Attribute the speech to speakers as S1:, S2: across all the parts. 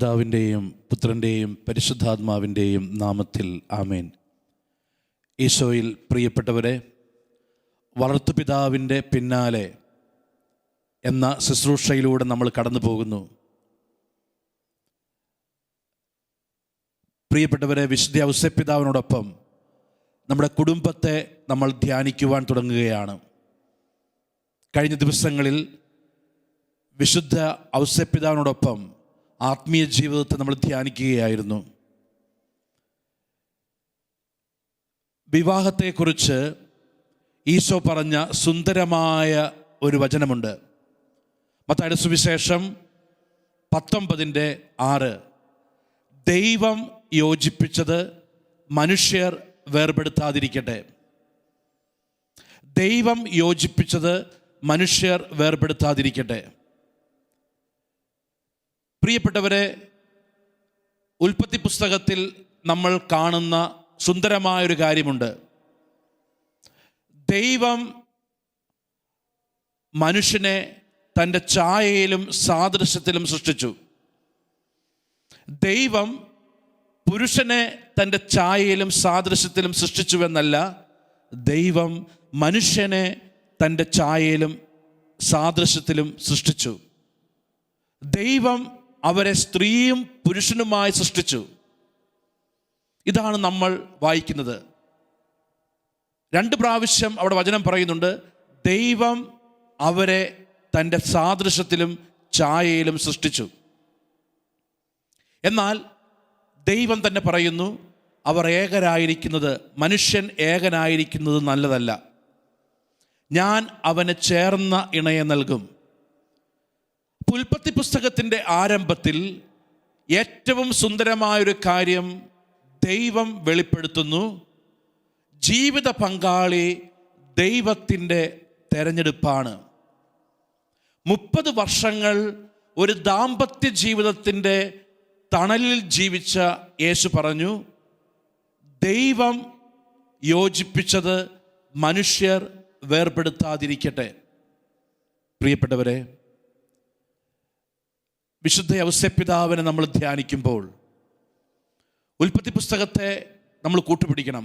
S1: പിതാവിൻ്റെയും പുത്രൻ്റെയും പരിശുദ്ധാത്മാവിൻ്റെയും നാമത്തിൽ ആമേൻ. ഈശോയിൽ പ്രിയപ്പെട്ടവരെ, വളർത്തുപിതാവിൻ്റെ പിന്നാലെ എന്ന ശുശ്രൂഷയിലൂടെ നമ്മൾ കടന്നു പോകുന്നു. പ്രിയപ്പെട്ടവരെ, വിശുദ്ധ ഔസേപ്പിതാവിനോടൊപ്പം നമ്മുടെ കുടുംബത്തെ നമ്മൾ ധ്യാനിക്കുവാൻ തുടങ്ങുകയാണ്. കഴിഞ്ഞ ദിവസങ്ങളിൽ വിശുദ്ധ ഔസേപ്പിതാവിനോടൊപ്പം ആത്മീയ ജീവിതത്തെ നമ്മൾ ധ്യാനിക്കുകയായിരുന്നു. വിവാഹത്തെക്കുറിച്ച് ഈശോ പറഞ്ഞ സുന്ദരമായ ഒരു വചനമുണ്ട്. മത്തായിയുടെ സുവിശേഷം 19:6. ദൈവം യോജിപ്പിച്ചത് മനുഷ്യർ വേർപെടുത്താതിരിക്കട്ടെ. ദൈവം യോജിപ്പിച്ചത് മനുഷ്യർ വേർപെടുത്താതിരിക്കട്ടെ. പ്രിയപ്പെട്ടവരെ, ഉൽപ്പത്തി പുസ്തകത്തിൽ നമ്മൾ കാണുന്ന സുന്ദരമായൊരു കാര്യമുണ്ട്. ദൈവം മനുഷ്യനെ തൻ്റെ ഛായയിലും സാദൃശ്യത്തിലും സൃഷ്ടിച്ചു. ദൈവം പുരുഷനെ തൻ്റെ ഛായയിലും സാദൃശ്യത്തിലും സൃഷ്ടിച്ചുവെന്നല്ല, ദൈവം മനുഷ്യനെ തൻ്റെ ഛായയിലും സാദൃശ്യത്തിലും സൃഷ്ടിച്ചു. ദൈവം അവരെ സ്ത്രീയും പുരുഷനുമായി സൃഷ്ടിച്ചു. ഇതാണ് നമ്മൾ വായിക്കുന്നത്. 2 പ്രാവശ്യം അവിടെ വചനം പറയുന്നുണ്ട്. ദൈവം അവരെ തൻ്റെ സാദൃശ്യത്തിലും ഛായയിലും സൃഷ്ടിച്ചു. എന്നാൽ ദൈവം തന്നെ പറയുന്നു, അവർ ഏകരായിരിക്കുന്നത്, മനുഷ്യൻ ഏകനായിരിക്കുന്നത് നല്ലതല്ല, ഞാൻ അവന് ചേർന്ന ഇണയെ നൽകും. ഉൽപ്പത്തി പുസ്തകത്തിൻ്റെ ആരംഭത്തിൽ ഏറ്റവും സുന്ദരമായൊരു കാര്യം ദൈവം വെളിപ്പെടുത്തുന്നു. ജീവിത പങ്കാളി ദൈവത്തിൻ്റെ തെരഞ്ഞെടുപ്പാണ്. 30 വർഷങ്ങൾ ഒരു ദാമ്പത്യ ജീവിതത്തിൻ്റെ തണലിൽ ജീവിച്ച യേശു പറഞ്ഞു, ദൈവം യോജിപ്പിച്ചത് മനുഷ്യർ വേർപെടുത്താതിരിക്കട്ടെ. പ്രിയപ്പെട്ടവരെ, വിശുദ്ധ ഔസേപ്പിതാവിനെ നമ്മൾ ധ്യാനിക്കുമ്പോൾ ഉൽപ്പത്തി പുസ്തകത്തെ നമ്മൾ കൂട്ടുപിടിക്കണം.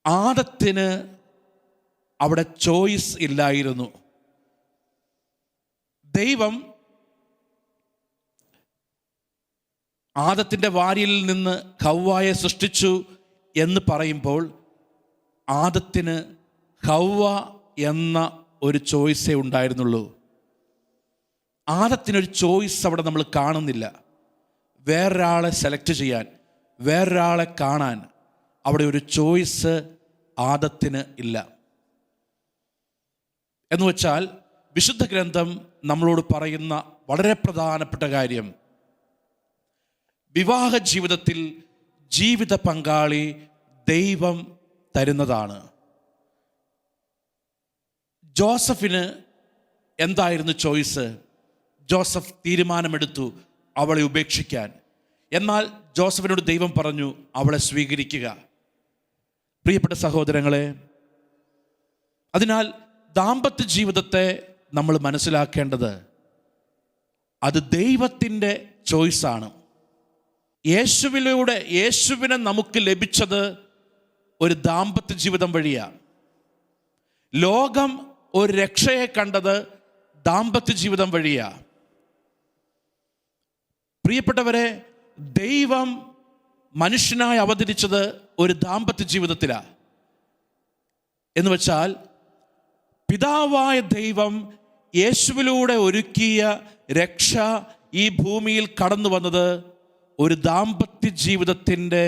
S1: ആദത്തിന് അവിടെ ചോയ്സ് ഇല്ലായിരുന്നു. ദൈവം ആദത്തിൻ്റെ വാരിയിൽ നിന്ന് ഹവ്വായെ സൃഷ്ടിച്ചു എന്ന് പറയുമ്പോൾ ആദത്തിന് ഹവ്വ എന്ന ഒരു ചോയ്സേ ഉണ്ടായിരുന്നുള്ളൂ. ആദത്തിനൊരു ചോയ്സ് അവിടെ നമ്മൾ കാണുന്നില്ല. വേറൊരാളെ സെലക്ട് ചെയ്യാൻ, വേറൊരാളെ കാണാൻ അവിടെ ഒരു ചോയ്സ് ആദത്തിന് ഇല്ല. എന്ന് വെച്ചാൽ വിശുദ്ധ ഗ്രന്ഥം നമ്മളോട് പറയുന്ന വളരെ പ്രധാനപ്പെട്ട കാര്യം, വിവാഹ ജീവിതത്തിൽ ജീവിത പങ്കാളി ദൈവം തരുന്നതാണ്. ജോസഫിന് എന്തായിരുന്നു ചോയ്സ്? ജോസഫ് തീരുമാനമെടുത്തു അവളെ ഉപേക്ഷിക്കാൻ. എന്നാൽ ജോസഫിനോട് ദൈവം പറഞ്ഞു, അവളെ സ്വീകരിക്കുക. പ്രിയപ്പെട്ട സഹോദരങ്ങളെ, അതിനാൽ ദാമ്പത്യ ജീവിതത്തെ നമ്മൾ മനസ്സിലാക്കേണ്ടത് അത് ദൈവത്തിൻ്റെ ചോയ്സാണ്. യേശുവിനെ നമുക്ക് ലഭിച്ചത് ഒരു ദാമ്പത്യ ജീവിതം വഴിയാണ്. ലോകം ഒരു രക്ഷയെ കണ്ടത് ദാമ്പത്യ ജീവിതം വഴിയാണ്. പ്രിയപ്പെട്ടവരെ, ദൈവം മനുഷ്യനായി അവതരിച്ചത് ഒരു ദാമ്പത്യ ജീവിതത്തിലാണ്. എന്ന് വെച്ചാൽ പിതാവായ ദൈവം യേശുവിലൂടെ ഒരുക്കിയ രക്ഷ ഈ ഭൂമിയിൽ കടന്നു വന്നത് ഒരു ദാമ്പത്യ ജീവിതത്തിൻ്റെ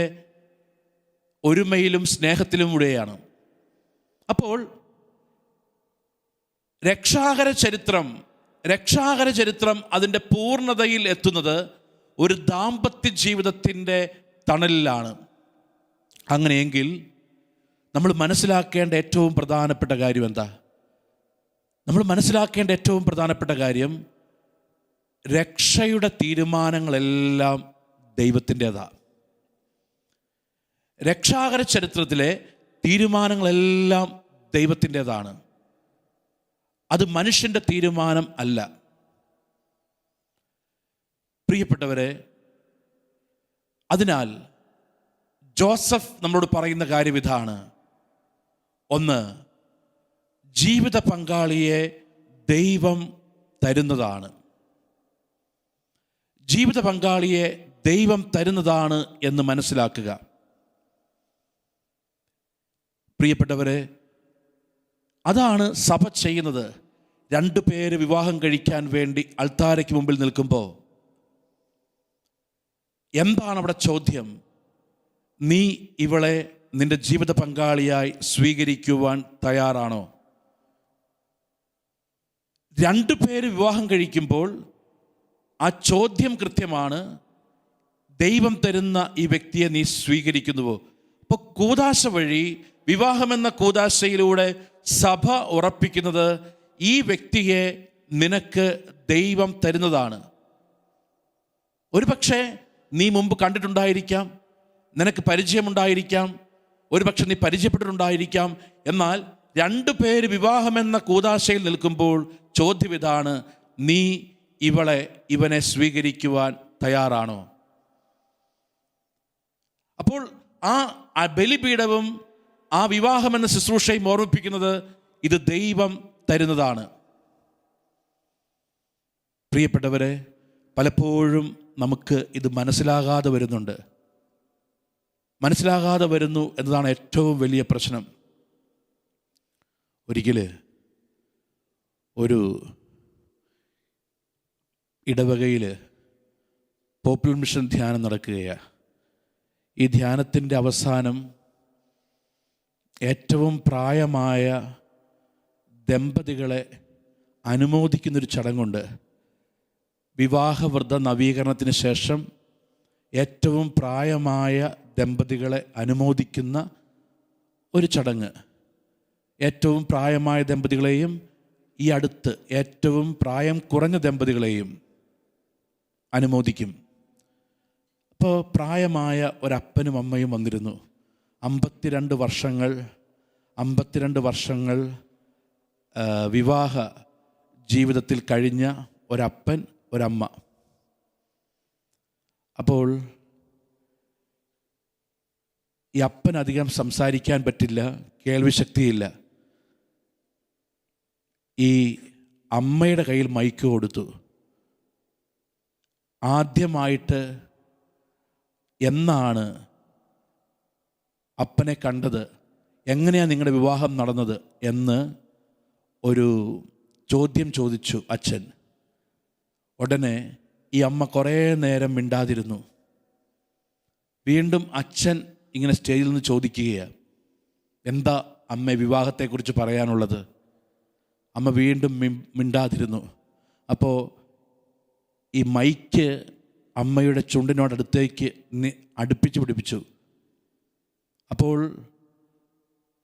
S1: ഒരുമയിലും സ്നേഹത്തിലുമൂടെയാണ്. അപ്പോൾ രക്ഷാകര ചരിത്രം അതിൻ്റെ പൂർണ്ണതയിൽ എത്തുന്നത് ഒരു ദാമ്പത്യ ജീവിതത്തിൻ്റെ തണലിലാണ്. അങ്ങനെയെങ്കിൽ നമ്മൾ മനസ്സിലാക്കേണ്ട ഏറ്റവും പ്രധാനപ്പെട്ട കാര്യം എന്താ? നമ്മൾ മനസ്സിലാക്കേണ്ട ഏറ്റവും പ്രധാനപ്പെട്ട കാര്യം, രക്ഷയുടെ തീരുമാനങ്ങളെല്ലാം ദൈവത്തിൻ്റെതാണ്. രക്ഷാകര ചരിത്രത്തിലെ തീരുമാനങ്ങളെല്ലാം ദൈവത്തിൻ്റെതാണ്. അത് മനുഷ്യൻ്റെ തീരുമാനം അല്ല. പ്രിയപ്പെട്ടവരെ, അതിനാൽ ജോസഫ് നമ്മളോട് പറയുന്ന കാര്യം ഇതാണ്. ഒന്ന്, ജീവിത പങ്കാളിയെ ദൈവം തരുന്നതാണ്. ജീവിത പങ്കാളിയെ ദൈവം തരുന്നതാണ് എന്ന് മനസ്സിലാക്കുക. പ്രിയപ്പെട്ടവരെ, അതാണ് സഭ ചെയ്യുന്നത്. 2 പേര് വിവാഹം കഴിക്കാൻ വേണ്ടി അൾത്താരയ്ക്ക് മുമ്പിൽ നിൽക്കുമ്പോൾ എന്താണ് അവിടെ ചോദ്യം? നീ ഇവളെ നിന്റെ ജീവിത പങ്കാളിയായി സ്വീകരിക്കുവാൻ തയ്യാറാണോ? 2 പേര് വിവാഹം കഴിക്കുമ്പോൾ ആ ചോദ്യം കൃത്യമാണ്. ദൈവം തരുന്ന ഈ വ്യക്തിയെ നീ സ്വീകരിക്കുന്നുവോ? അപ്പോൾ കൂദാശ വഴി, വിവാഹമെന്ന കൂദാശയിലൂടെ സഭ ഉറപ്പിക്കുന്നത് ഈ വ്യക്തിയെ നിനക്ക് ദൈവം തരുന്നതാണ്. ഒരുപക്ഷെ നീ മുമ്പ് കണ്ടിട്ടുണ്ടായിരിക്കാം, നിനക്ക് പരിചയമുണ്ടായിരിക്കാം, ഒരുപക്ഷെ നീ പരിചയപ്പെട്ടിട്ടുണ്ടായിരിക്കാം. എന്നാൽ 2 പേര് വിവാഹമെന്ന കൂദാശയിൽ നിൽക്കുമ്പോൾ ചോദ്യം ഇതാണ്: നീ ഇവനെ സ്വീകരിക്കുവാൻ തയ്യാറാണോ? അപ്പോൾ ആ ബലിപീഠവും ആ വിവാഹമെന്ന ശുശ്രൂഷയും ഓർമ്മിപ്പിക്കുന്നത് ഇത് ദൈവം തരുന്നതാണ്. പ്രിയപ്പെട്ടവരെ, പലപ്പോഴും നമുക്ക് ഇത് മനസ്സിലാകാതെ വരുന്നു എന്നതാണ് ഏറ്റവും വലിയ പ്രശ്നം. ഒരിക്കൽ ഒരു ഇടവകയിൽ പോപ്പുലർ മിഷൻ ധ്യാനം നടക്കുകയാണ്. ഈ ധ്യാനത്തിൻ്റെ അവസാനം ഏറ്റവും പ്രായമായ ദമ്പതികളെ അനുമോദിക്കുന്നൊരു ചടങ്ങുണ്ട്. വിവാഹവൃദ്ധ നവീകരണത്തിന് ശേഷം ഏറ്റവും പ്രായമായ ദമ്പതികളെ അനുമോദിക്കുന്ന ഒരു ചടങ്ങ്. ഏറ്റവും പ്രായമായ ദമ്പതികളെയും ഈ അടുത്ത് ഏറ്റവും പ്രായം കുറഞ്ഞ ദമ്പതികളെയും അനുമോദിക്കും. അപ്പോൾ പ്രായമായ ഒരപ്പനും അമ്മയും വന്നിരുന്നു. 52 വർഷങ്ങൾ വിവാഹ ജീവിതത്തിൽ കഴിഞ്ഞ ഒരപ്പൻ, ഒരമ്മ. അപ്പോൾ ഈ അപ്പനധികം സംസാരിക്കാൻ പറ്റില്ല, കേൾവിശക്തിയില്ല. ഈ അമ്മയുടെ കയ്യിൽ മൈക്ക് കൊടുത്തു. ആദ്യമായിട്ട് എന്നാണ് അപ്പനെ കണ്ടത്, എങ്ങനെയാണ് നിങ്ങളുടെ വിവാഹം നടന്നത് എന്ന് ഒരു ചോദ്യം ചോദിച്ചു അച്ഛൻ. ഉടനെ ഈ അമ്മ കുറേ നേരം മിണ്ടാതിരുന്നു. വീണ്ടും അച്ഛൻ ഇങ്ങനെ സ്റ്റേജിൽ നിന്ന് ചോദിക്കുകയാണ്, എന്താ അമ്മ വിവാഹത്തെക്കുറിച്ച് പറയാനുള്ളത്? അമ്മ വീണ്ടും മിണ്ടാതിരുന്നു. അപ്പോൾ ഈ മൈക്ക് അമ്മയുടെ ചുണ്ടിനോടടുത്തേക്ക് അടുപ്പിച്ച് പിടിപ്പിച്ചു. അപ്പോൾ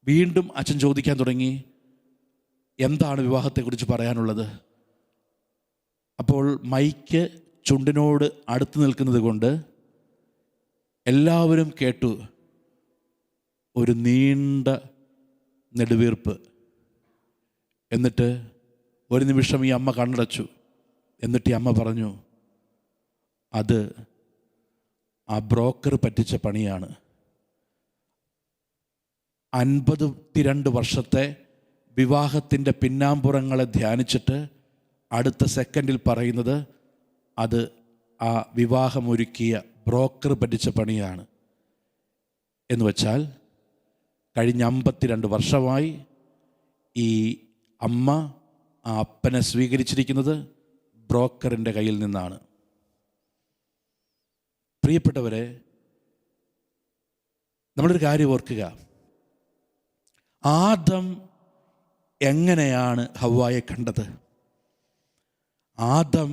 S1: വീണ്ടും അച്ഛൻ ചോദിക്കാൻ തുടങ്ങി, എന്താണ് വിവാഹത്തെക്കുറിച്ച് പറയാനുള്ളത്? അപ്പോൾ മൈക്ക് ചുണ്ടിനോട് അടുത്ത് നിൽക്കുന്നത് കൊണ്ട് എല്ലാവരും കേട്ടു ഒരു നീണ്ട നെടുവീർപ്പ്. എന്നിട്ട് ഒരു നിമിഷം ഈ അമ്മ കണ്ണടച്ചു. എന്നിട്ട് ഈ അമ്മ പറഞ്ഞു, അത് ആ ബ്രോക്കർ പറ്റിച്ച പണിയാണ്. 52 വർഷത്തെ വിവാഹത്തിൻ്റെ പിന്നാമ്പുറങ്ങളെ ധ്യാനിച്ചിട്ട് അടുത്ത സെക്കൻഡിൽ പറയുന്നത് അത് ആ വിവാഹമൊരുക്കിയ ബ്രോക്കർ പറ്റിച്ച പണിയാണ്. എന്ന് വച്ചാൽ കഴിഞ്ഞ 52 വർഷമായി ഈ അമ്മ ആ അപ്പനെ സ്വീകരിച്ചിരിക്കുന്നത് ബ്രോക്കറിൻ്റെ കയ്യിൽ നിന്നാണ്. പ്രിയപ്പെട്ടവരെ, നമ്മളൊരു കാര്യം ഓർക്കുക. ആദം എങ്ങനെയാണ് ഹവ്വായെ കണ്ടത്? ആദം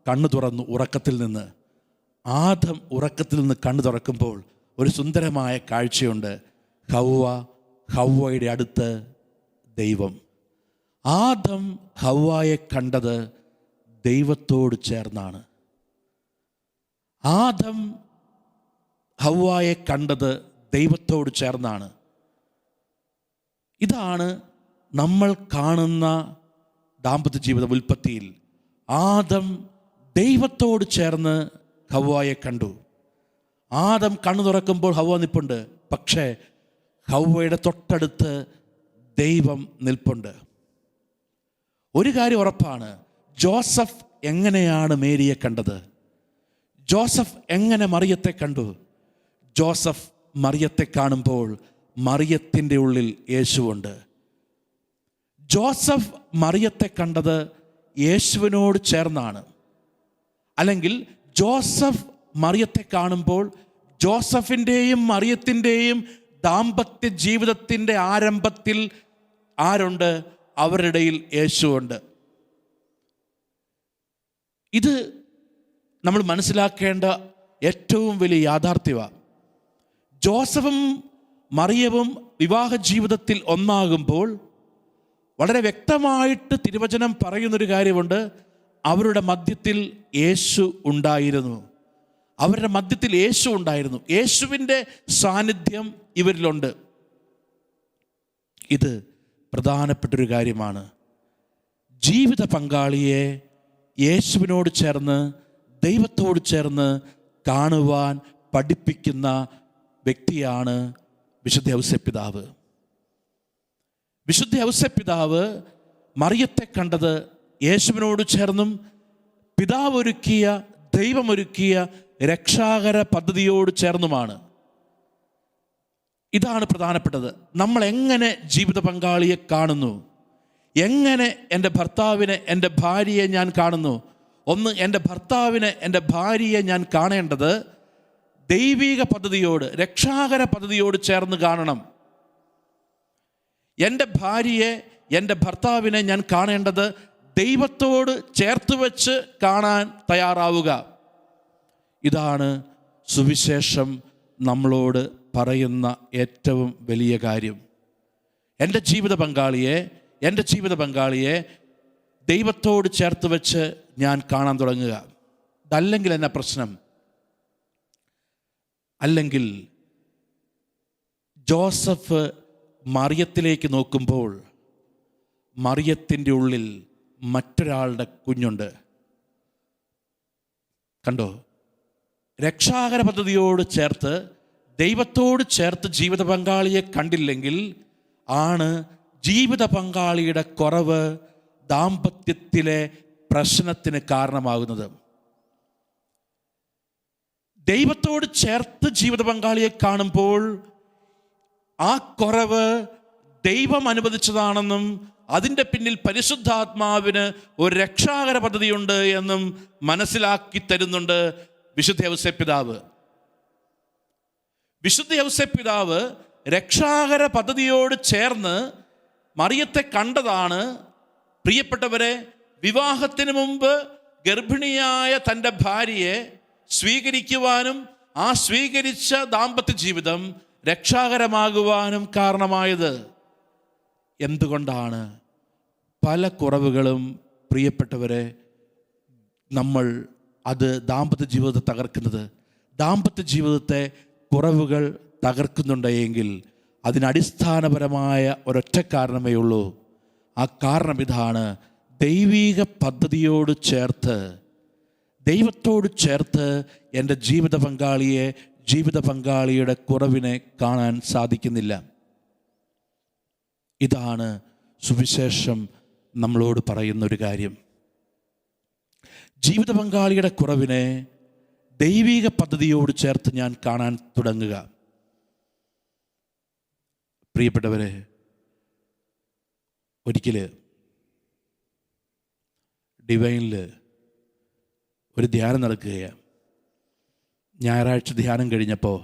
S1: കണ്ണു തുറന്നു ഉറക്കത്തിൽ നിന്ന്. ആദം ഉറക്കത്തിൽ നിന്ന് കണ്ണു തുറക്കുമ്പോൾ ഒരു സുന്ദരമായ കാഴ്ചയുണ്ട്. ഹവ്വയുടെ അടുത്ത് ദൈവം. ആദം ഹവ്വായെ കണ്ടത് ദൈവത്തോട് ചേർന്നാണ്. ആദം ഹവ്വായെ കണ്ടത് ദൈവത്തോട് ചേർന്നാണ്. ഇതാണ് നമ്മൾ കാണുന്ന ദാമ്പത്യ ജീവിതം. ഉൽപ്പത്തിയിൽ ആദം ദൈവത്തോട് ചേർന്ന് ഹവ്വായെ കണ്ടു. ആദം കണ്ണു തുറക്കുമ്പോൾ ഹവ്വ നിൽപ്പുണ്ട്, പക്ഷേ ഹവ്വയുടെ തൊട്ടടുത്ത് ദൈവം നിൽപ്പുണ്ട്. ഒരു കാര്യം ഉറപ്പാണ്, ജോസഫ് എങ്ങനെയാണ് മേരിയെ കണ്ടത്? ജോസഫ് എങ്ങനെ മറിയത്തെ കണ്ടു? ജോസഫ് മറിയത്തെ കാണുമ്പോൾ മറിയത്തിൻ്റെ ഉള്ളിൽ യേശുവുണ്ട്. ജോസഫ് മറിയത്തെ കണ്ടത് യേശുവിനോട് ചേർന്നാണ്. അല്ലെങ്കിൽ ജോസഫ് മറിയത്തെ കാണുമ്പോൾ ജോസഫിൻ്റെയും മറിയത്തിൻ്റെയും ദാമ്പത്യ ജീവിതത്തിൻ്റെ ആരംഭത്തിൽ ആരുണ്ട്? അവരുടെ ഇടയിൽ യേശുവുണ്ട്. ഇത് നമ്മൾ മനസ്സിലാക്കേണ്ട ഏറ്റവും വലിയ യാഥാർത്ഥ്യമാണ്. ജോസഫും മറിയവും വിവാഹ ജീവിതത്തിൽ ഒന്നാകുമ്പോൾ വളരെ വ്യക്തമായിട്ട് തിരുവചനം പറയുന്നൊരു കാര്യമുണ്ട്. അവരുടെ മധ്യത്തിൽ യേശു ഉണ്ടായിരുന്നു. അവരുടെ മധ്യത്തിൽ യേശു ഉണ്ടായിരുന്നു. യേശുവിൻ്റെ സാന്നിധ്യം ഇവരിലുണ്ട്. ഇത് പ്രധാനപ്പെട്ടൊരു കാര്യമാണ്. ജീവിത പങ്കാളിയെ യേശുവിനോട് ചേർന്ന് ദൈവത്തോട് ചേർന്ന് കാണുവാൻ പഠിപ്പിക്കുന്ന വ്യക്തിയാണ് വിശുദ്ധ ഔസേപ്പിതാവ്. വിശുദ്ധ ഔസേപ്പിതാവ് മറിയത്തെ കണ്ടത് യേശുവിനോട് ചേർന്നും പിതാവ് ഒരുക്കിയ, ദൈവമൊരുക്കിയ രക്ഷാകര പദ്ധതിയോട് ചേർന്നുമാണ്. ഇതാണ് പ്രധാനപ്പെട്ടത്. നമ്മൾ എങ്ങനെ ജീവിത പങ്കാളിയെ കാണുന്നു? എങ്ങനെ എൻ്റെ ഭർത്താവിനെ, എൻ്റെ ഭാര്യയെ ഞാൻ കാണുന്നു? ഒന്ന്, എൻ്റെ ഭർത്താവിനെ, എൻ്റെ ഭാര്യയെ ഞാൻ കാണേണ്ടത് ദൈവിക പദ്ധതിയോട്, രക്ഷാകര പദ്ധതിയോട് ചേർന്ന് കാണണം. എൻ്റെ ഭാര്യയെ, എൻ്റെ ഭർത്താവിനെ ഞാൻ കാണേണ്ടത് ദൈവത്തോട് ചേർത്ത് വെച്ച് കാണാൻ തയ്യാറാവുക. ഇതാണ് സുവിശേഷം നമ്മളോട് പറയുന്ന ഏറ്റവും വലിയ കാര്യം. എൻ്റെ ജീവിത പങ്കാളിയെ ദൈവത്തോട് ചേർത്ത് വെച്ച് ഞാൻ കാണാൻ തുടങ്ങുക. അതല്ലെങ്കിൽ എന്നാ പ്രശ്നം? അല്ലെങ്കിൽ ജോസഫ് മറിയത്തിലേക്ക് നോക്കുമ്പോൾ മറിയത്തിൻ്റെ ഉള്ളിൽ മറ്റൊരാളുടെ കുഞ്ഞുണ്ട്. കണ്ടോ? രക്ഷാകര പദ്ധതിയോട് ചേർത്ത്, ദൈവത്തോട് ചേർത്ത് ജീവിത പങ്കാളിയെ കണ്ടില്ലെങ്കിൽ ആണ് ജീവിത പങ്കാളിയുടെ കുറവ് ദാമ്പത്യത്തിലെ പ്രശ്നത്തിന് കാരണമാകുന്നത്. ദൈവത്തോട് ചേർത്ത് ജീവിത പങ്കാളിയെ കാണുമ്പോൾ ആ കുറവ് ദൈവം അനുവദിച്ചതാണെന്നും അതിൻ്റെ പിന്നിൽ പരിശുദ്ധാത്മാവിന് ഒരു രക്ഷാകര പദ്ധതിയുണ്ട് എന്നും മനസ്സിലാക്കി തരുന്നുണ്ട് വിശുദ്ധ ഔസേപ്പിതാവ്. വിശുദ്ധ ഔസേപ്പിതാവ് രക്ഷാകര പദ്ധതിയോട് ചേർന്ന് മറിയത്തെ കണ്ടതാണ്. പ്രിയപ്പെട്ടവരെ, വിവാഹത്തിന് മുമ്പ് ഗർഭിണിയായ തൻ്റെ ഭാര്യയെ സ്വീകരിക്കുവാനും ആ സ്വീകരിച്ച ദാമ്പത്യ ജീവിതം രക്ഷാകരമാകുവാനും കാരണമായത്. എന്തുകൊണ്ടാണ്? പല കുറവുകളും പ്രിയപ്പെട്ടവരെ നമ്മൾ അത് ദാമ്പത്യ ജീവിതത്തെ തകർക്കുന്നത്. ദാമ്പത്യ ജീവിതത്തെ കുറവുകൾ തകർക്കുന്നുണ്ടെങ്കിൽ അതിനടിസ്ഥാനപരമായ ഒരൊറ്റ കാരണമേ ഉള്ളൂ. ആ കാരണം ഇതാണ്: ദൈവിക പദ്ധതിയോട് ചേർത്ത്, ദൈവത്തോട് ചേർത്ത് എൻ്റെ ജീവിത പങ്കാളിയുടെ കുറവിനെ കാണാൻ സാധിക്കുന്നില്ല. ഇതാണ് സുവിശേഷം നമ്മളോട് പറയുന്നൊരു കാര്യം. ജീവിത പങ്കാളിയുടെ കുറവിനെ ദൈവിക പദ്ധതിയോട് ചേർത്ത് ഞാൻ കാണാൻ തുടങ്ങുക. പ്രിയപ്പെട്ടവരെ, ഒരിക്കൽ ഡിവൈനിൽ ഒരു ധ്യാനം നടക്കുകയാണ്. ഞായറാഴ്ച ധ്യാനം കഴിഞ്ഞപ്പോൾ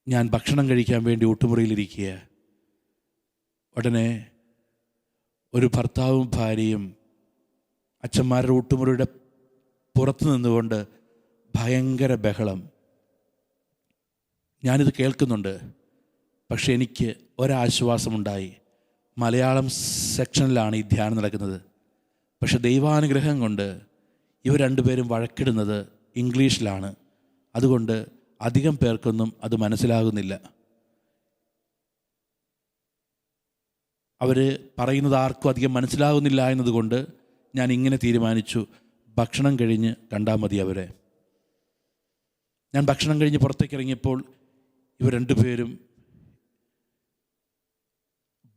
S1: ഞാൻ ഭക്ഷണം കഴിക്കാൻ വേണ്ടി ഊട്ടുമുറിയിലിരിക്കുക. ഉടനെ ഒരു ഭർത്താവും ഭാര്യയും അച്ഛന്മാരുടെ ഊട്ടുമുറിയുടെ പുറത്ത് നിന്നുകൊണ്ട് ഭയങ്കര ബഹളം. ഞാനിത് കേൾക്കുന്നുണ്ട്. പക്ഷെ എനിക്ക് ഒരാശ്വാസമുണ്ടായി. മലയാളം സെക്ഷനിലാണ് ഈ ധ്യാനം നടക്കുന്നത്. പക്ഷെ ദൈവാനുഗ്രഹം കൊണ്ട് ഇവർ രണ്ടുപേരും വഴക്കിടുന്നത് ഇംഗ്ലീഷിലാണ്. അതുകൊണ്ട് അധികം പേർക്കൊന്നും അത് മനസ്സിലാകുന്നില്ല. അവർ പറയുന്നത് ആർക്കും അധികം മനസ്സിലാകുന്നില്ല എന്നതുകൊണ്ട് ഞാൻ ഇങ്ങനെ തീരുമാനിച്ചു, ഭക്ഷണം കഴിഞ്ഞ് കണ്ടാൽ മതി അവരെ. ഞാൻ ഭക്ഷണം കഴിഞ്ഞ് പുറത്തേക്ക് ഇറങ്ങിയപ്പോൾ ഇവർ രണ്ടുപേരും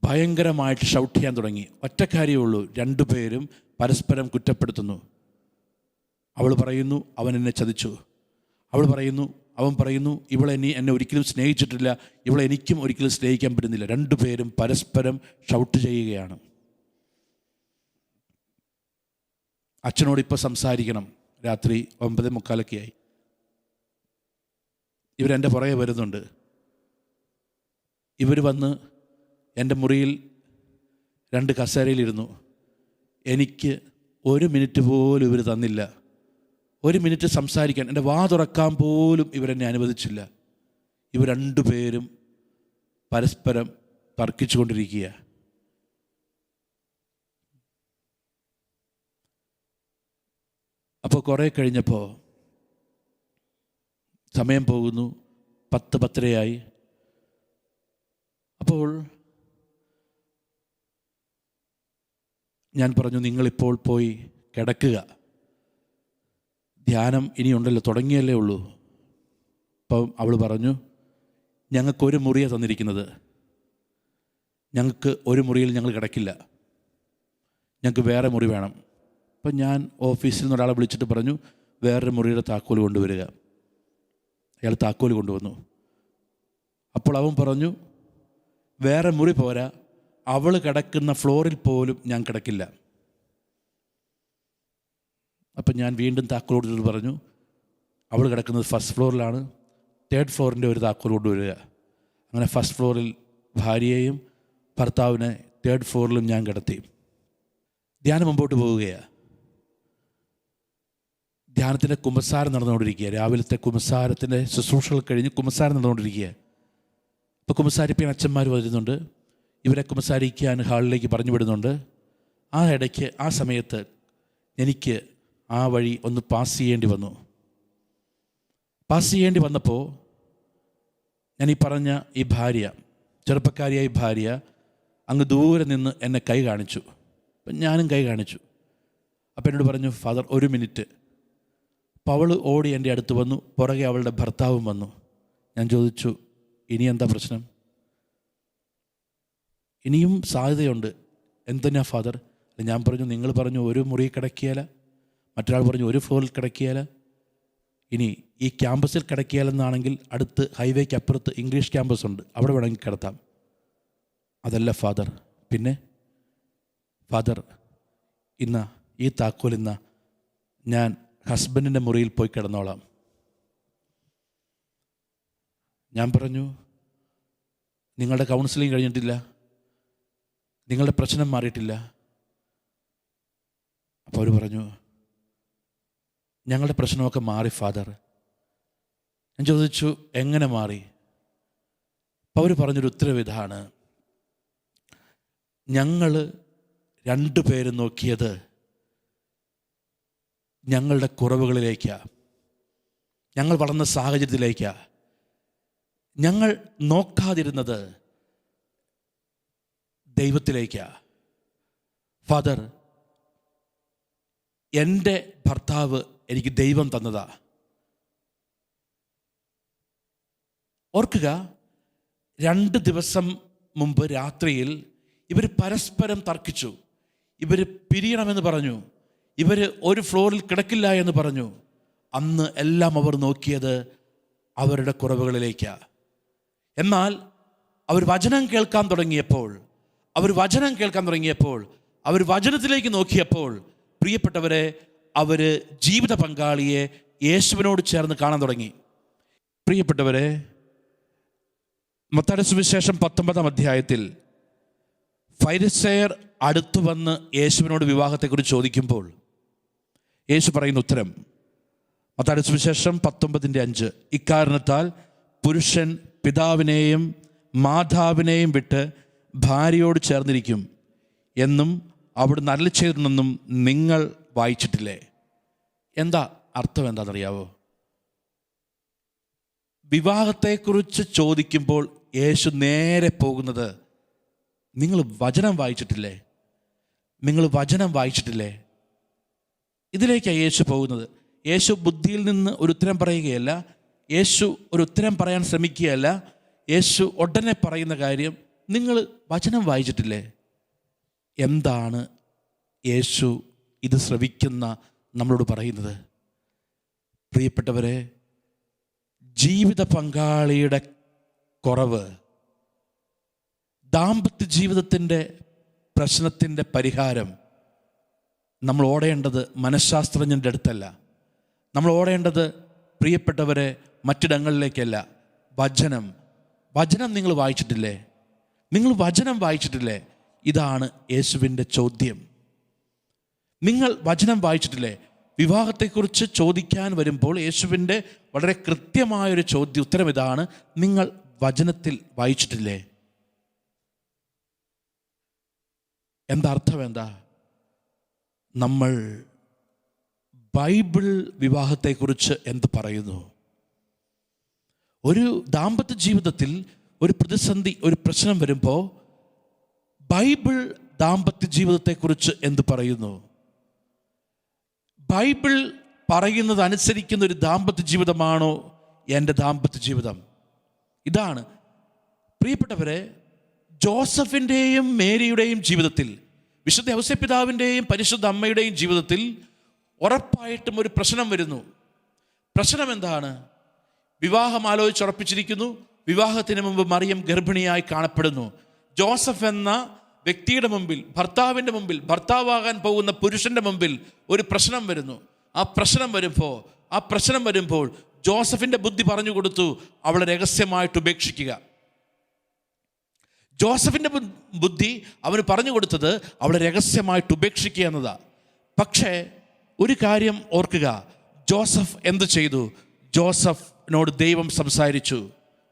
S1: ഭയങ്കരമായിട്ട് ഷൗട്ട് ചെയ്യാൻ തുടങ്ങി. ഒറ്റ കാര്യമേ ഉള്ളൂ, രണ്ടുപേരും പരസ്പരം കുറ്റപ്പെടുത്തുന്നു. അവൾ പറയുന്നു അവൻ എന്നെ ചതിച്ചു, അവൻ പറയുന്നു ഇവളെ എന്നെ ഒരിക്കലും സ്നേഹിച്ചിട്ടില്ല, ഇവളെ എനിക്കും ഒരിക്കലും സ്നേഹിക്കാൻ പറ്റുന്നില്ല. രണ്ടുപേരും പരസ്പരം ഷൗട്ട് ചെയ്യുകയാണ്. അച്ഛനോട് ഇപ്പോൾ സംസാരിക്കണം, രാത്രി 9:45 ഇവരെൻ്റെ പുറകെ വരുന്നുണ്ട്. ഇവർ വന്ന് എൻ്റെ മുറിയിൽ 2 കസേരയിലിരുന്നു. എനിക്ക് 1 മിനിറ്റ് പോലും ഇവർ തന്നില്ല. 1 മിനിറ്റ് സംസാരിക്കാൻ, എൻ്റെ വാ തുറക്കാൻ പോലും ഇവരെന്നെ അനുവദിച്ചില്ല. ഇവർ രണ്ടുപേരും പരസ്പരം തർക്കിച്ചു കൊണ്ടിരിക്കുക. അപ്പോൾ കുറേ കഴിഞ്ഞപ്പോൾ സമയം പോകുന്നു, 10:10 അപ്പോൾ ഞാൻ പറഞ്ഞു, നിങ്ങളിപ്പോൾ പോയി കിടക്കുക, ധ്യാനം ഇനിയുണ്ടല്ലോ, തുടങ്ങിയല്ലേ ഉള്ളൂ. അപ്പം അവൾ പറഞ്ഞു, ഞങ്ങൾക്കൊരു മുറിയാണ് തന്നിരിക്കുന്നത്, ഞങ്ങൾക്ക് ഒരു മുറിയിൽ ഞങ്ങൾ കിടക്കില്ല, ഞങ്ങൾക്ക് വേറെ മുറി വേണം. അപ്പം ഞാൻ ഓഫീസിൽ നിന്ന് ഒരാളെ വിളിച്ചിട്ട് പറഞ്ഞു, വേറൊരു മുറിയുടെ താക്കോൽ കൊണ്ടുവരിക. അയാൾ താക്കോൽ കൊണ്ടുവന്നു. അപ്പോൾ അവൻ പറഞ്ഞു, വേറെ മുറി പോരാ, അവൾ കിടക്കുന്ന ഫ്ലോറിൽ പോലും ഞാൻ കിടക്കില്ല. അപ്പം ഞാൻ വീണ്ടും താക്കോൽ കൊണ്ടിട്ട് പറഞ്ഞു, അവൾ കിടക്കുന്നത് 1st ഫ്ലോറിലാണ്, 3rd ഫ്ലോറിൻ്റെ ഒരു താക്കോൽ കൊണ്ടുവരിക. അങ്ങനെ 1st ഫ്ലോറിൽ ഭാര്യയെയും ഭർത്താവിനെ 3rd ഫ്ലോറിലും ഞാൻ കിടത്തി. ധ്യാനം മുമ്പോട്ട് പോവുകയാണ്. ധ്യാനത്തിൻ്റെ കുമ്പസാരം നടന്നുകൊണ്ടിരിക്കുക. രാവിലത്തെ കുമ്പസാരത്തിൻ്റെ ശുശ്രൂഷകൾ കഴിഞ്ഞ് കുമ്പസാരം നടന്നുകൊണ്ടിരിക്കുക. ഇപ്പോൾ കുമ്പസാരിപ്പിക്കാൻ അച്ഛന്മാർ വരുന്നുണ്ട്. ഇവരെ കുമ്പസാരിക്കാൻ ഹാളിലേക്ക് പറഞ്ഞു വിടുന്നുണ്ട്. ആ ഇടയ്ക്ക് ആ സമയത്ത് എനിക്ക് ആ വഴി ഒന്ന് പാസ് ചെയ്യേണ്ടി വന്നു. പാസ് ചെയ്യേണ്ടി വന്നപ്പോൾ ഞാൻ ഈ പറഞ്ഞ ഈ ഭാര്യ, ചെറുപ്പക്കാരിയായ ഭാര്യ അങ്ങ് ദൂരെ നിന്ന് എന്നെ കൈ കാണിച്ചു. അപ്പം ഞാനും കൈ കാണിച്ചു. അപ്പം എന്നോട് പറഞ്ഞു, ഫാദർ 1 മിനിറ്റ്. അപ്പോൾ അവൾ ഓടി എൻ്റെ അടുത്ത് വന്നു, പുറകെ അവളുടെ ഭർത്താവും വന്നു. ഞാൻ ചോദിച്ചു, ഇനി എന്താ പ്രശ്നം? ഇനിയും സാധ്യതയുണ്ട്. എന്തിനാ ഫാദർ? ഞാൻ പറഞ്ഞു, നിങ്ങൾ പറഞ്ഞു ഒരു മുറി കിടക്കിയാല, മറ്റൊരാൾ പറഞ്ഞു ഒരു ഫ്ലോറിൽ കിടക്കിയാല, ഇനി ഈ ക്യാമ്പസിൽ കിടക്കിയാലെന്നാണെങ്കിൽ അടുത്ത് ഹൈവേക്ക് അപ്പുറത്ത് ഇംഗ്ലീഷ് ക്യാമ്പസ് ഉണ്ട്, അവിടെ വേണമെങ്കിൽ കിടത്താം. അതല്ല ഫാദർ. പിന്നെ ഫാദർ, ഈ താക്കോൽ ഞാൻ ഹസ്ബൻഡിൻ്റെ മുറിയിൽ പോയി കിടന്നോളാം. ഞാൻ പറഞ്ഞു, നിങ്ങളുടെ കൗൺസിലിംഗ് കഴിഞ്ഞിട്ടില്ല, നിങ്ങളുടെ പ്രശ്നം മാറിയിട്ടില്ല. അപ്പോൾ അവർ പറഞ്ഞു, ഞങ്ങളുടെ പ്രശ്നമൊക്കെ മാറി ഫാദർ. ഞാൻ ചോദിച്ചു, എങ്ങനെ മാറി? അപ്പോൾ അവർ പറഞ്ഞൊരു ഉത്തരവ് ഇതാണ്, ഞങ്ങൾ 2 പേരും നോക്കിയത് ഞങ്ങളുടെ കുറവുകളിലേക്കാണ്, ഞങ്ങൾ വളർന്ന സാഹചര്യത്തിലേക്കാണ്. ഞങ്ങൾ നോക്കാതിരുന്നത് ദൈവത്തിലേക്കാണ്. ഫാദർ, എൻ്റെ ഭർത്താവ് എനിക്ക് ദൈവം തന്നതാ. ഓർക്കുക, 2 ദിവസം മുമ്പ് രാത്രിയിൽ ഇവർ പരസ്പരം തർക്കിച്ചു. ഇവർ പിരിയണമെന്ന് പറഞ്ഞു, ഇവർ ഒരു ഫ്ലോറിൽ കിടക്കില്ല എന്ന് പറഞ്ഞു. അന്ന് എല്ലാം അവർ നോക്കിയത് അവരുടെ കുറവുകളിലേക്കാണ്. എന്നാൽ അവർ വചനം കേൾക്കാൻ തുടങ്ങിയപ്പോൾ, അവർ വചനത്തിലേക്ക് നോക്കിയപ്പോൾ, പ്രിയപ്പെട്ടവരെ, അവർ ജീവിത പങ്കാളിയെ യേശുവിനോട് ചേർന്ന് കാണാൻ തുടങ്ങി. പ്രിയപ്പെട്ടവരെ, മത്തായിയുടെ സുവിശേഷം 19-ാം അധ്യായത്തിൽ ഫരിസേയർ അടുത്തു വന്ന് യേശുവിനോട് വിവാഹത്തെക്കുറിച്ച് ചോദിക്കുമ്പോൾ യേശു പറയുന്ന ഉത്തരം, മത്തായിയുടെ സുവിശേഷം 19:5, ഇക്കാരണത്താൽ പുരുഷൻ പിതാവിനെയും മാതാവിനെയും വിട്ട് ഭാര്യയോട് ചേർന്നിരിക്കും എന്നും അവിടുന്ന് അരുളി ചെയ്തിട്ടുണ്ടെന്നും നിങ്ങൾ വായിച്ചിട്ടില്ലേ? എന്താ അർത്ഥം? എന്താണെന്നറിയാവോ? വിവാഹത്തെക്കുറിച്ച് ചോദിക്കുമ്പോൾ യേശു നേരെ പോകുന്നത്, നിങ്ങൾ വചനം വായിച്ചിട്ടില്ലേ? ഇതിലേക്കാണ് യേശു പോകുന്നത്. യേശു ബുദ്ധിയിൽ നിന്ന് ഒരു ഉത്തരം പറയുകയല്ല, യേശു ഒരു ഉത്തരം പറയാൻ ശ്രമിക്കുകയല്ല. യേശു ഉടനെ പറയുന്ന കാര്യം, നിങ്ങൾ വചനം വായിച്ചിട്ടില്ലേ? എന്താണ് യേശു ഇത് ശ്രവിക്കുന്ന നമ്മളോട് പറയുന്നത്? പ്രിയപ്പെട്ടവരെ, ജീവിത പങ്കാളിയുടെ കുറവ്, ദാമ്പത്യ ജീവിതത്തിൻ്റെ പ്രശ്നത്തിൻ്റെ പരിഹാരം നമ്മൾ ഓടേണ്ടത് മനഃശാസ്ത്രജ്ഞൻ്റെ അടുത്തല്ല. നമ്മൾ ഓടേണ്ടത്, പ്രിയപ്പെട്ടവരെ, മറ്റിടങ്ങളിലേക്കല്ല. വചനം നിങ്ങൾ വായിച്ചിട്ടില്ലേ? നിങ്ങൾ വചനം വായിച്ചിട്ടില്ലേ? ഇതാണ് യേശുവിൻ്റെ ചോദ്യം. നിങ്ങൾ വചനം വായിച്ചിട്ടില്ലേ? വിവാഹത്തെക്കുറിച്ച് ചോദിക്കാൻ വരുമ്പോൾ യേശുവിൻ്റെ വളരെ കൃത്യമായൊരു ഉത്തരം ഇതാണ്: നിങ്ങൾ വചനത്തിൽ വായിച്ചിട്ടില്ലേ? എന്താ അർത്ഥം? എന്താ? നമ്മൾ ബൈബിൾ വിവാഹത്തെക്കുറിച്ച് എന്ത് പറയുന്നു? ഒരു ദാമ്പത്യ ജീവിതത്തിൽ ഒരു പ്രതിസന്ധി, ഒരു പ്രശ്നം വരുമ്പോൾ ബൈബിൾ ദാമ്പത്യ ജീവിതത്തെക്കുറിച്ച് എന്ത് പറയുന്നു? ബൈബിൾ പറയുന്നത് അനുസരിക്കുന്ന ഒരു ദാമ്പത്യ ജീവിതമാണോ എൻ്റെ ദാമ്പത്യ ജീവിതം? ഇതാണ് പ്രിയപ്പെട്ടവരെ, ജോസഫിൻ്റെയും മേരിയുടെയും ജീവിതത്തിൽ, വിശുദ്ധ ഔസേപ്പിതാവിൻ്റെയും പരിശുദ്ധ അമ്മയുടെയും ജീവിതത്തിൽ ഉറപ്പായിട്ടും ഒരു പ്രശ്നം വരുന്നു. പ്രശ്നം എന്താണ്? വിവാഹം ആലോചിച്ചുറപ്പിച്ചിരിക്കുന്നു. വിവാഹത്തിന് മുമ്പ് മറിയം ഗർഭിണിയായി കാണപ്പെടുന്നു. ജോസഫ് എന്ന വ്യക്തിയുടെ മുമ്പിൽ, ഭർത്താവിൻ്റെ മുമ്പിൽ, ഭർത്താവാകാൻ പോകുന്ന പുരുഷൻ്റെ മുമ്പിൽ ഒരു പ്രശ്നം വരുന്നു. ആ പ്രശ്നം വരുമ്പോൾ ജോസഫിൻ്റെ ബുദ്ധി പറഞ്ഞു കൊടുത്തു, അവളെ രഹസ്യമായിട്ട് ഉപേക്ഷിക്കുക. ജോസഫിൻ്റെ ബുദ്ധി അവന് പറഞ്ഞു കൊടുത്തത് അവളെ രഹസ്യമായിട്ട് ഉപേക്ഷിക്കുക എന്നതാണ്. പക്ഷേ ഒരു കാര്യം ഓർക്കുക, ജോസഫ് എന്ത് ചെയ്തു? ജോസഫിനോട് ദൈവം സംസാരിച്ചു,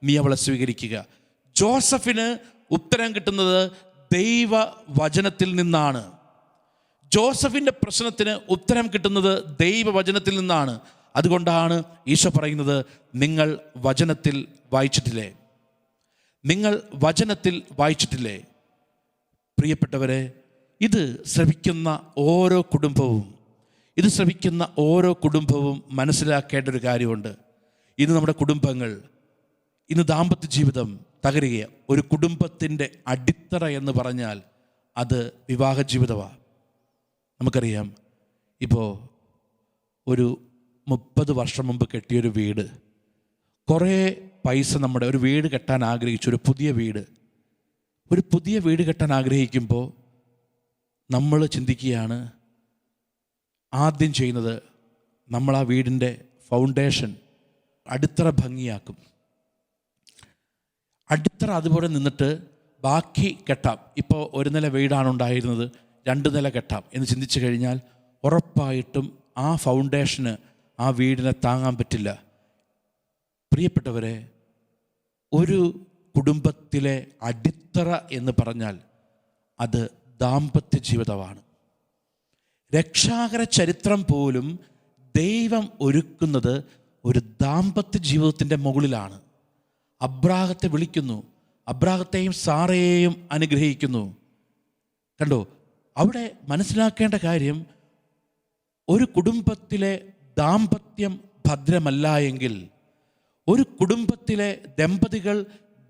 S1: നീ അവളെ സ്വീകരിക്കുക. ജോസഫിന് ഉത്തരം കിട്ടുന്നത് ദൈവവചനത്തിൽ നിന്നാണ്. ജോസഫിൻ്റെ പ്രശ്നത്തിന് ഉത്തരം കിട്ടുന്നത് ദൈവവചനത്തിൽ നിന്നാണ്. അതുകൊണ്ടാണ് ഈശോ പറയുന്നത്, നിങ്ങൾ വചനത്തിൽ വായിച്ചിട്ടില്ലേ? നിങ്ങൾ വചനത്തിൽ വായിച്ചിട്ടില്ലേ? പ്രിയപ്പെട്ടവരെ, ഇത് ശ്രവിക്കുന്ന ഓരോ കുടുംബവും മനസ്സിലാക്കേണ്ട ഒരു കാര്യമുണ്ട്. ഇന്ന് നമ്മുടെ കുടുംബങ്ങൾ, ഇന്ന് ദാമ്പത്യ ജീവിതം തകരുകയാണ്. ഒരു കുടുംബത്തിൻ്റെ അടിത്തറ എന്ന് പറഞ്ഞാൽ അത് വിവാഹ ജീവിതമാണ്. നമുക്കറിയാം, ഇപ്പോൾ ഒരു 30 വർഷം മുമ്പ് കെട്ടിയൊരു വീട്, കുറേ പൈസ നമ്മുടെ ഒരു വീട് കെട്ടാൻ ആഗ്രഹിച്ചു, ഒരു പുതിയ വീട് കെട്ടാൻ ആഗ്രഹിക്കുമ്പോൾ നമ്മൾ ചിന്തിക്കുകയാണ്, ആദ്യം ചെയ്യുന്നത് നമ്മൾ ആ വീടിൻ്റെ ഫൗണ്ടേഷൻ, അടിത്തറ ഭംഗിയാക്കും. അടിത്തറ അതുപോലെ നിന്നിട്ട് ബാക്കി കെട്ടാം. ഇപ്പോൾ ഒരു നില വീടാണ് ഉണ്ടായിരുന്നത്, 2 നില കെട്ടാം എന്ന് ചിന്തിച്ചു കഴിഞ്ഞാൽ ഉറപ്പായിട്ടും ആ ഫൗണ്ടേഷന്, ആ വീടിനെ താങ്ങാൻ പറ്റില്ല. പ്രിയപ്പെട്ടവരെ, ഒരു കുടുംബത്തിലെ അടിത്തറ എന്ന് പറഞ്ഞാൽ അത് ദാമ്പത്യ ജീവിതമാണ്. രക്ഷാകര ചരിത്രം പോലും ദൈവം ഒരുക്കുന്നത് ഒരു ദാമ്പത്യ ജീവിതത്തിൻ്റെ മുകളിലാണ്. അബ്രാഹത്തെ വിളിക്കുന്നു, അബ്രാഹത്തെയും സാറയെയും അനുഗ്രഹിക്കുന്നു. കണ്ടോ, അവിടെ മനസ്സിലാക്കേണ്ട കാര്യം, ഒരു കുടുംബത്തിലെ ദാമ്പത്യം ഭദ്രമല്ല എങ്കിൽ, ഒരു കുടുംബത്തിലെ ദമ്പതികൾ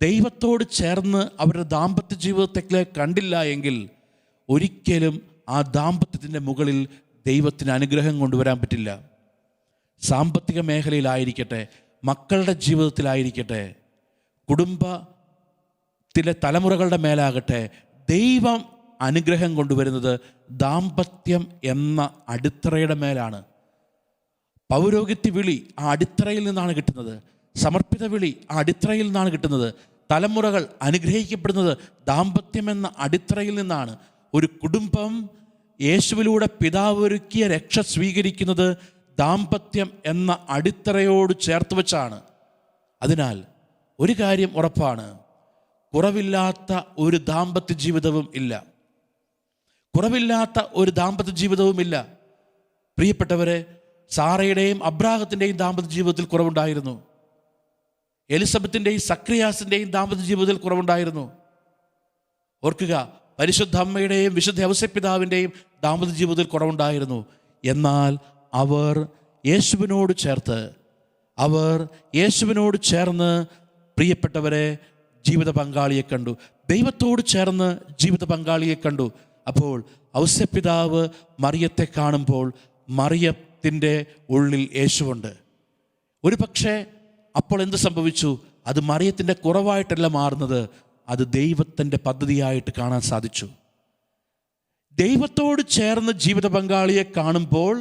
S1: ദൈവത്തോട് ചേർന്ന് അവരുടെ ദാമ്പത്യ ജീവിതത്തെ കണ്ടില്ല എങ്കിൽ ഒരിക്കലും ആ ദാമ്പത്യത്തിൻ്റെ മുകളിൽ ദൈവത്തിന് അനുഗ്രഹം കൊണ്ടുവരാൻ പറ്റില്ല. സാമ്പത്തിക മേഖലയിലായിരിക്കട്ടെ, മക്കളുടെ ജീവിതത്തിലായിരിക്കട്ടെ, കുടുംബത്തിലെ തലമുറകളുടെ മേലാകട്ടെ, ദൈവം അനുഗ്രഹം കൊണ്ടുവരുന്നത് ദാമ്പത്യം എന്ന അടിത്തറയുടെ മേലാണ്. പൗരോഹിത്യ വിളി ആ അടിത്തറയിൽ നിന്നാണ് കിട്ടുന്നത്. സമർപ്പിത വിളി ആ അടിത്തറയിൽ നിന്നാണ് കിട്ടുന്നത്. തലമുറകൾ അനുഗ്രഹിക്കപ്പെടുന്നത് ദാമ്പത്യം എന്ന അടിത്തറയിൽ നിന്നാണ്. ഒരു കുടുംബം യേശുവിലൂടെ പിതാവ് ഒരുക്കിയ രക്ഷ സ്വീകരിക്കുന്നത് ദാമ്പത്യം എന്ന അടിത്തറയോട് ചേർത്ത് വെച്ചാണ്. അതിനാൽ ഒരു കാര്യം ഉറപ്പാണ്, കുറവില്ലാത്ത ഒരു ദാമ്പത്യ ജീവിതവും ഇല്ല. പ്രിയപ്പെട്ടവരെ, സാറയുടെയും അബ്രാഹത്തിൻ്റെയും ദാമ്പത്യ ജീവിതത്തിൽ കുറവുണ്ടായിരുന്നു. എലിസബത്തിൻ്റെയും സക്രിയാസിൻ്റെയും ദാമ്പത്യ ജീവിതത്തിൽ കുറവുണ്ടായിരുന്നു. ഓർക്കുക, പരിശുദ്ധ അമ്മയുടെയും വിശുദ്ധ ഔസേപ്പിതാവിൻ്റെയും ദാമ്പത്യ ജീവിതത്തിൽ കുറവുണ്ടായിരുന്നു. എന്നാൽ അവർ യേശുവിനോട് ചേർന്ന് പ്രിയപ്പെട്ടവരെ ജീവിത പങ്കാളിയെ കണ്ടു. ദൈവത്തോട് ചേർന്ന് ജീവിത പങ്കാളിയെ കണ്ടു. അപ്പോൾ ഔസേപ്പിതാവ് മറിയത്തെ കാണുമ്പോൾ മറിയത്തിൻ്റെ ഉള്ളിൽ യേശുവുണ്ട്. ഒരു പക്ഷേ അപ്പോൾ എന്ത് സംഭവിച്ചു? അത് മറിയത്തിൻ്റെ കുറവായിട്ടല്ല മാറുന്നത്, അത് ദൈവത്തിൻ്റെ പദ്ധതിയായിട്ട് കാണാൻ സാധിച്ചു. ദൈവത്തോട് ചേർന്ന് ജീവിത പങ്കാളിയെ കാണുമ്പോൾ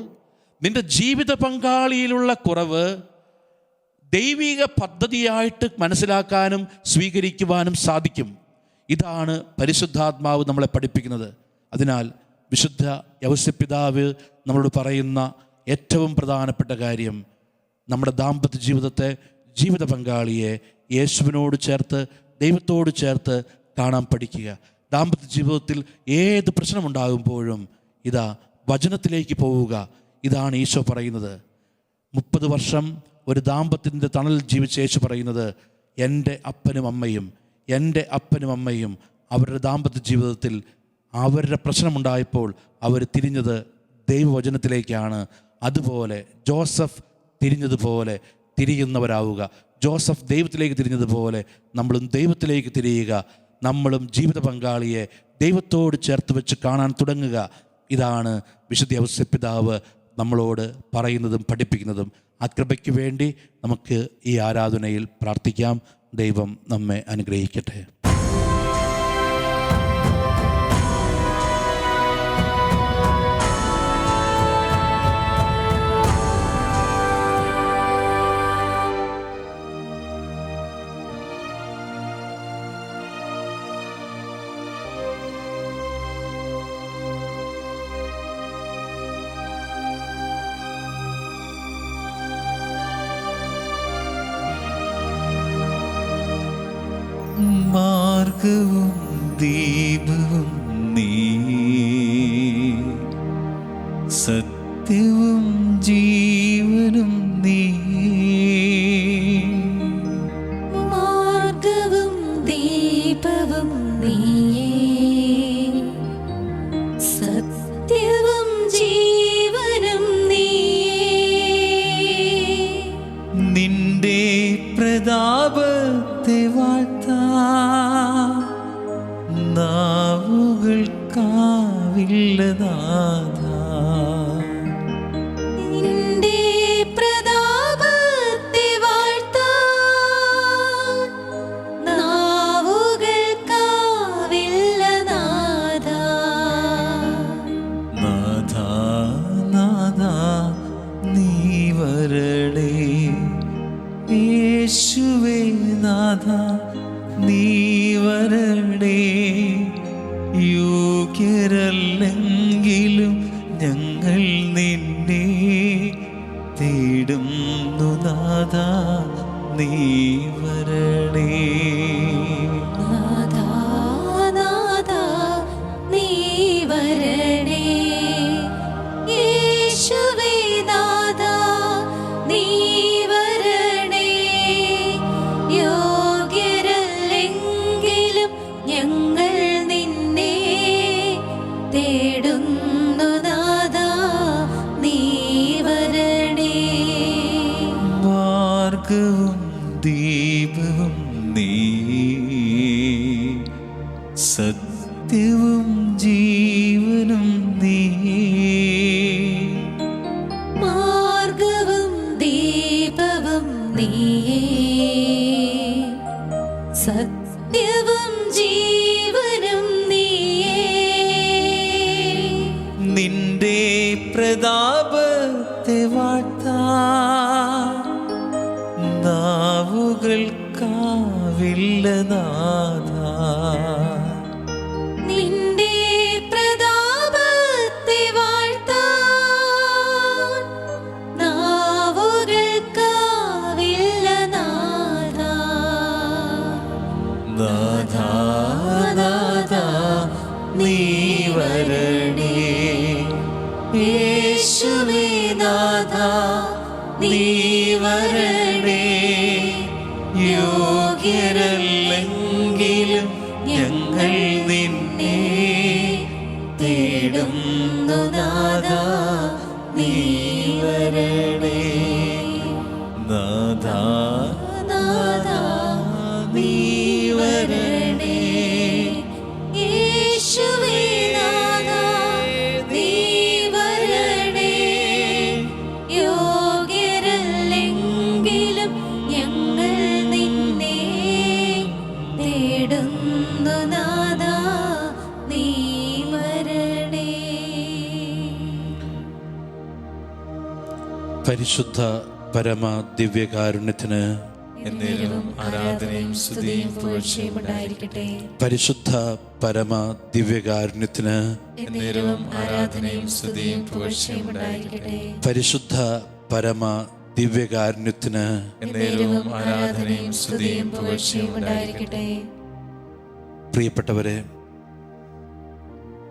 S1: നിന്റെ ജീവിത പങ്കാളിയിലുള്ള കുറവ് ദൈവിക പദ്ധതിയായിട്ട് മനസ്സിലാക്കാനും സ്വീകരിക്കുവാനും സാധിക്കും. ഇതാണ് പരിശുദ്ധാത്മാവ് നമ്മളെ പഠിപ്പിക്കുന്നത്. അതിനാൽ വിശുദ്ധ യൗസേപ്പിതാവ് നമ്മളോട് പറയുന്ന ഏറ്റവും പ്രധാനപ്പെട്ട കാര്യം, നമ്മുടെ ദാമ്പത്യ ജീവിതത്തെ, ജീവിത പങ്കാളിയെ യേശുവിനോട് ചേർത്ത്, ദൈവത്തോട് ചേർത്ത് കാണാൻ പഠിക്കുക. ദാമ്പത്യ ജീവിതത്തിൽ ഏത് പ്രശ്നമുണ്ടാകുമ്പോഴും ഇതാ വചനത്തിലേക്ക് പോവുക. ഇതാണ് ഈശോ പറയുന്നത്. 30 വർഷം ഒരു ദാമ്പത്യത്തിൻ്റെ തണൽ ജീവിച്ച യേശു പറയുന്നത്, എൻ്റെ അപ്പനും അമ്മയും അവരുടെ ദാമ്പത്യ ജീവിതത്തിൽ അവരുടെ പ്രശ്നമുണ്ടായപ്പോൾ അവർ തിരിഞ്ഞത് ദൈവവചനത്തിലേക്കാണ്. അതുപോലെ ജോസഫ് തിരിഞ്ഞതുപോലെ തിരിയുന്നവരാവുക. ജോസഫ് ദൈവത്തിലേക്ക് തിരിഞ്ഞതുപോലെ നമ്മളും ദൈവത്തിലേക്ക് തിരിയുക. നമ്മളും ജീവിത പങ്കാളിയെ ദൈവത്തോട് ചേർത്ത് വെച്ച് കാണാൻ തുടങ്ങുക. ഇതാണ് വിശുദ്ധ യൗസേപ്പിതാവ് നമ്മളോട് പറയുന്നതും പഠിപ്പിക്കുന്നതും. ആ കൃപയ്ക്ക് വേണ്ടി നമുക്ക് ഈ ആരാധനയിൽ പ്രാർത്ഥിക്കാം. ദൈവം നമ്മെ അനുഗ്രഹിക്കട്ടെ.
S2: മാർഗവും ദീപവും നീ, സത്യവും ജീവനും നീ.
S3: മാർഗവും ദീപവും നീയേ, സത്യവും ജീവനും നീയേ.
S2: നിന്റെ പ്രതാപത്തെ നാവുകൾക്കാവില്ല നാഥാ.
S3: നിന്റെ പ്രതാപത്തെ വാഴ്ത്താൻ നാവുകൾക്കാവില്ല നാഥാ.
S2: നാഥാ നാഥാ നീ വരണേ, യേശുവേ നാഥാ നീ വരണേ. യോഗ്യരല്ലെങ്കിലും ഞങ്ങൾ നിന്നെ തേടുന്നു നാഥാ നീ വരണേ.
S3: നാഥാ നാഥാ നീ വരണേ, യേശുവേ നാഥാ നീ വരണേ. യോഗ്യരല്ലെങ്കിലും ഞങ്ങൾ നിന്നെ തേടുന്നു നാഥാ നീ വരണേ.
S2: മാർഗവും ദീപവും നീ, സത്യവും ജീവനും നീ.
S3: മാർഗവും ദീപവും നീയേ, സത്യവും ജീവനും നീയേ.
S2: നിന്റെ പ്രതാപത്തെ വാഴ്ത്താൻ നാവുകൾക്കാവില്ല നാഥാ.
S3: നിന്റെ പ്രതാപത്തെ വാഴ്ത്താൻ നാവുകൾക്കാവില്ല നാഥാ.
S2: നാഥാ നാഥാ നീ വരണേ, യേശുവേ നാഥാ നീ വരണേ. യോഗ്യരല്ലെങ്കിലും ഞങ്ങൾ നിന്നെ തേടുന്നു നാഥാ നാഥാ നാഥാ നീ വരണേ.
S3: യേശുവേ നാഥാ നീ വരണേ. യോഗ്യരല്ലെങ്കിലും ഞങ്ങൾ നിന്നെ തേടുന്നു നാഥാ നീ വരണേ.
S1: പരിശുദ്ധ പരമ ദിവ്യകാരുണ്യത്തിന്
S2: എന്നേരവും ആരാധനയും സ്തുതിയും പുകഴ്ചയും ഉണ്ടായിരിക്കട്ടെ.
S1: പരിശുദ്ധ പരമ ദിവ്യകാരുണ്യത്തിന്
S2: എന്നേരവും ആരാധനയും സ്തുതിയും പുകഴ്ചയും ഉണ്ടായിരിക്കട്ടെ.
S1: പരിശുദ്ധ പരമ ദിവ്യകാരുണ്യത്തിന്
S2: എന്നേരവും ആരാധനയും സ്തുതിയും പുകഴ്ചയും ഉണ്ടായിരിക്കട്ടെ.
S1: പ്രിയപ്പെട്ടവരെ,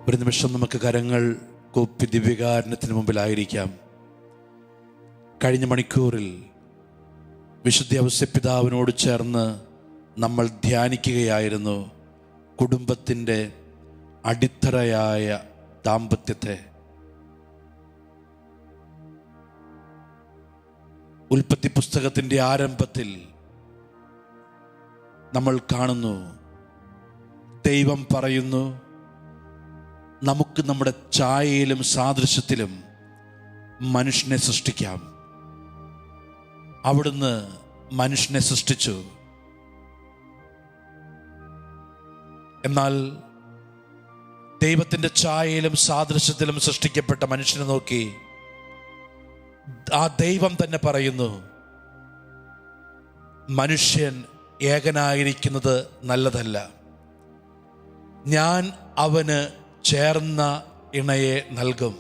S1: ഒരു നിമിഷം നമുക്ക് കരങ്ങൾ കൂപ്പി ദിവ്യകാരുണ്യത്തിന് മുമ്പിലായിരിക്കാം. കഴിഞ്ഞ മണിക്കൂറിൽ വിശുദ്ധ ഔസേപ്പിതാവിനോട് ചേർന്ന് നമ്മൾ ധ്യാനിക്കുകയായിരുന്നു കുടുംബത്തിൻ്റെ അടിത്തറയായ ദാമ്പത്യത്തെ. ഉൽപ്പത്തി പുസ്തകത്തിൻ്റെ ആരംഭത്തിൽ നമ്മൾ കാണുന്നു, ദൈവം പറയുന്നു, നമുക്ക് നമ്മുടെ ഛായയിലും സാദൃശ്യത്തിലും മനുഷ്യനെ സൃഷ്ടിക്കാം. അവിടുന്ന് മനുഷ്യനെ സൃഷ്ടിച്ചു. എന്നാൽ ദൈവത്തിൻ്റെ ഛായയിലും സാദൃശ്യത്തിലും സൃഷ്ടിക്കപ്പെട്ട മനുഷ്യനെ നോക്കി ആ ദൈവം തന്നെ പറയുന്നു, മനുഷ്യൻ ഏകനായിരിക്കുന്നത് നല്ലതല്ല, ഞാൻ അവന് ചേർന്ന ഇണയെ നൽകും.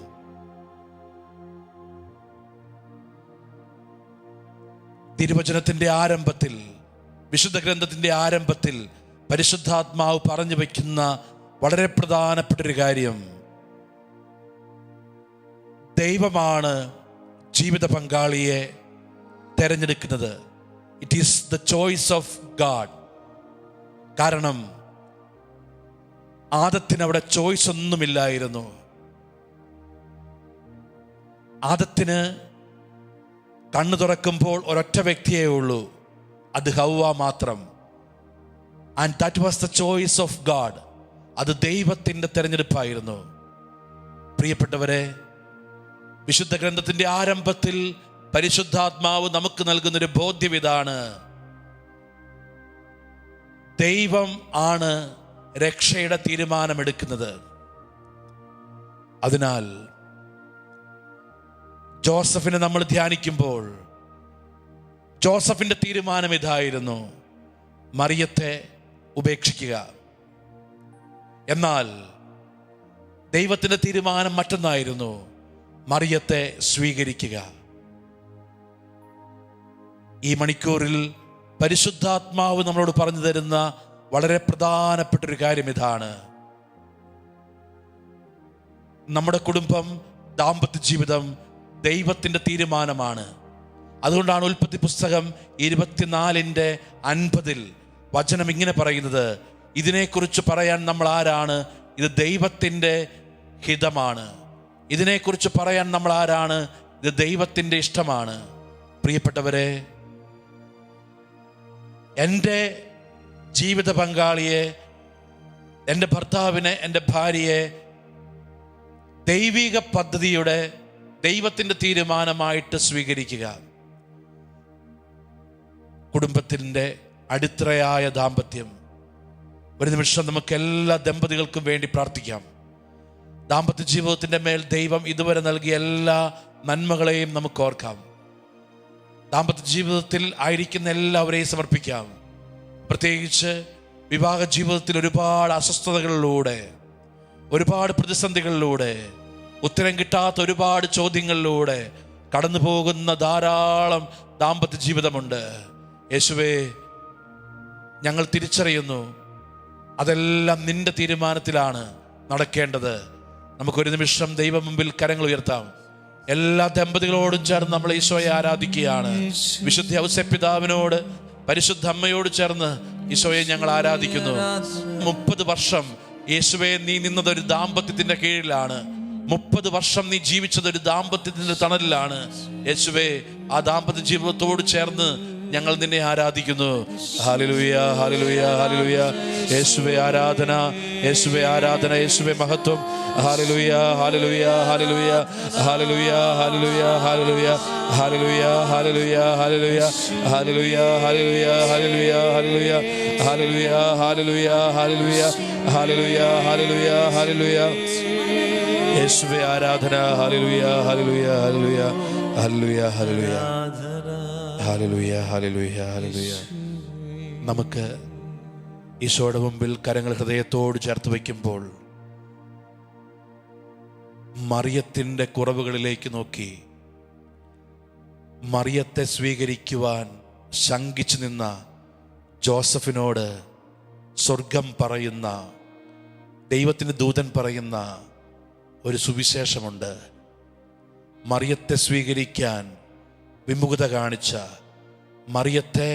S1: തിരുവചനത്തിൻ്റെ ആരംഭത്തിൽ, വിശുദ്ധ ഗ്രന്ഥത്തിൻ്റെ ആരംഭത്തിൽ പരിശുദ്ധാത്മാവ് പറഞ്ഞു വയ്ക്കുന്ന വളരെ പ്രധാനപ്പെട്ടൊരു കാര്യം, ദൈവമാണ് ജീവിത പങ്കാളിയെ തിരഞ്ഞെടുക്കുന്നത്. It is the choice of God. കാരണം ആദത്തിന് അവിടെ ചോയ്സ് ഒന്നുമില്ലായിരുന്നു. ആദത്തിന് കണ്ണു തുറക്കുമ്പോൾ ഒരൊറ്റ വ്യക്തിയേ ഉള്ളൂ, അത് ഹവ്വ മാത്രം. And that was the choice of God. അത് ദൈവത്തിൻ്റെ തെരഞ്ഞെടുപ്പായിരുന്നു. പ്രിയപ്പെട്ടവരെ, വിശുദ്ധ ഗ്രന്ഥത്തിൻ്റെ ആരംഭത്തിൽ പരിശുദ്ധാത്മാവ് നമുക്ക് നൽകുന്നൊരു ബോധ്യം ഇതാണ്, ദൈവം ആണ് രക്ഷയുടെ തീരുമാനമെടുക്കുന്നത്. അതിനാൽ ജോസഫിനെ നമ്മൾ ധ്യാനിക്കുമ്പോൾ ജോസഫിന്റെ തീരുമാനം ഇതായിരുന്നു, മറിയത്തെ ഉപേക്ഷിക്കുക. എന്നാൽ ദൈവത്തിന്റെ തീരുമാനം മറ്റൊന്നായിരുന്നു, മറിയത്തെ സ്വീകരിക്കുക. ഈ മണിക്കൂറിൽ പരിശുദ്ധാത്മാവ് നമ്മളോട് പറഞ്ഞു തരുന്ന വളരെ പ്രധാനപ്പെട്ടൊരു കാര്യം ഇതാണ്, നമ്മുടെ കുടുംബം, ദാമ്പത്യ ജീവിതം ദൈവത്തിൻ്റെ തീരുമാനമാണ്. അതുകൊണ്ടാണ് ഉൽപ്പത്തി പുസ്തകം 24:50 വചനം ഇങ്ങനെ പറയുന്നത്, ഇതിനെക്കുറിച്ച് പറയാൻ നമ്മൾ ആരാണ്? ഇത് ദൈവത്തിൻ്റെ ഹിതമാണ്. ഇതിനെക്കുറിച്ച് പറയാൻ നമ്മൾ ആരാണ്? ഇത് ദൈവത്തിൻ്റെ ഇഷ്ടമാണ്. പ്രിയപ്പെട്ടവരെ, എൻ്റെ ജീവിത പങ്കാളിയെ, എൻ്റെ ഭർത്താവിനെ, എൻ്റെ ഭാര്യയെ ദൈവിക പദ്ധതിയുടെ, ദൈവത്തിൻ്റെ തീരുമാനമായിട്ട് സ്വീകരിക്കുക. കുടുംബത്തിൻ്റെ അടിത്തറയായ ദാമ്പത്യം. ഒരു നിമിഷം നമുക്ക് എല്ലാ ദമ്പതികൾക്കും വേണ്ടി പ്രാർത്ഥിക്കാം. ദാമ്പത്യ ജീവിതത്തിൻ്റെ മേൽ ദൈവം ഇതുവരെ നൽകിയ എല്ലാ നന്മകളെയും നമുക്ക് ഓർക്കാം. ദാമ്പത്യ ജീവിതത്തിൽ ആയിരിക്കുന്ന എല്ലാവരെയും സമർപ്പിക്കാം. പ്രത്യേകിച്ച് വിവാഹ ജീവിതത്തിൽ ഒരുപാട് അസ്വസ്ഥതകളിലൂടെ, ഒരുപാട് പ്രതിസന്ധികളിലൂടെ, ഉത്തരം കിട്ടാത്ത ഒരുപാട് ചോദ്യങ്ങളിലൂടെ കടന്നു പോകുന്ന ധാരാളം ദാമ്പത്യ ജീവിതമുണ്ട്. യേശുവേ, ഞങ്ങൾ തിരിച്ചറിയുന്നു അതെല്ലാം നിന്റെ തീരുമാനത്തിലാണ് നടക്കേണ്ടത്. നമുക്കൊരു നിമിഷം ദൈവം മുമ്പിൽ കരങ്ങൾ ഉയർത്താം. എല്ലാ ദമ്പതികളോടും ചേർന്ന് നമ്മൾ ഈശോയെ ആരാധിക്കുകയാണ്. വിശുദ്ധ ഔസേപ്പിതാവിനോട്, പരിശുദ്ധ അമ്മയോട് ചേർന്ന് ഈശോയെ ഞങ്ങൾ ആരാധിക്കുന്നു. 30 വർഷം യേശുവേ നീ നിന്നത് ഒരു ദാമ്പത്യത്തിന്റെ കീഴിലാണ്. 30 വർഷം നീ ജീവിച്ചത് ഒരു ദാമ്പത്യത്തിന്റെ തണലിലാണ്. യേശുവേ, ആ ദാമ്പത്യ ജീവിതത്തോട് ചേർന്ന് ഞങ്ങൾ നിന്നെ ആരാധിക്കുന്നു. Hallelujah, hallelujah, hallelujah. യേശുവേ ആരാധന, യേശുവേ ആരാധന, യേശുവേ മഹത്വം. Hallelujah, hallelujah, hallelujah, hallelujah, hallelujah, hallelujah, hallelujah, hallelujah, hallelujah, hallelujah, hallelujah, hallelujah, hallelujah, hallelujah, hallelujah, hallelujah, hallelujah, hallelujah, hallelujah. യേശുവേ ആരാധന. Hallelujah, hallelujah, hallelujah, hallelujah, hallelujah, hallelujah, hallelujah, hallelujah. നമുക്ക് ഈശോയുടെ മുമ്പിൽ കരങ്ങൾ ഹൃദയത്തോട് ചേർത്ത് വയ്ക്കുമ്പോൾ മറിയത്തിൻ്റെ കുറവുകളിലേക്ക് നോക്കി മറിയത്തെ സ്വീകരിക്കുവാൻ ശങ്കിച്ചു നിന്ന ജോസഫിനോട് സ്വർഗം പറയുന്ന, ദൈവത്തിൻ്റെ ദൂതൻ പറയുന്ന ഒരു സുവിശേഷമുണ്ട്. മറിയത്തെ സ്വീകരിക്കാൻ വിമുഖത കാണിച്ച, മറിയത്തെ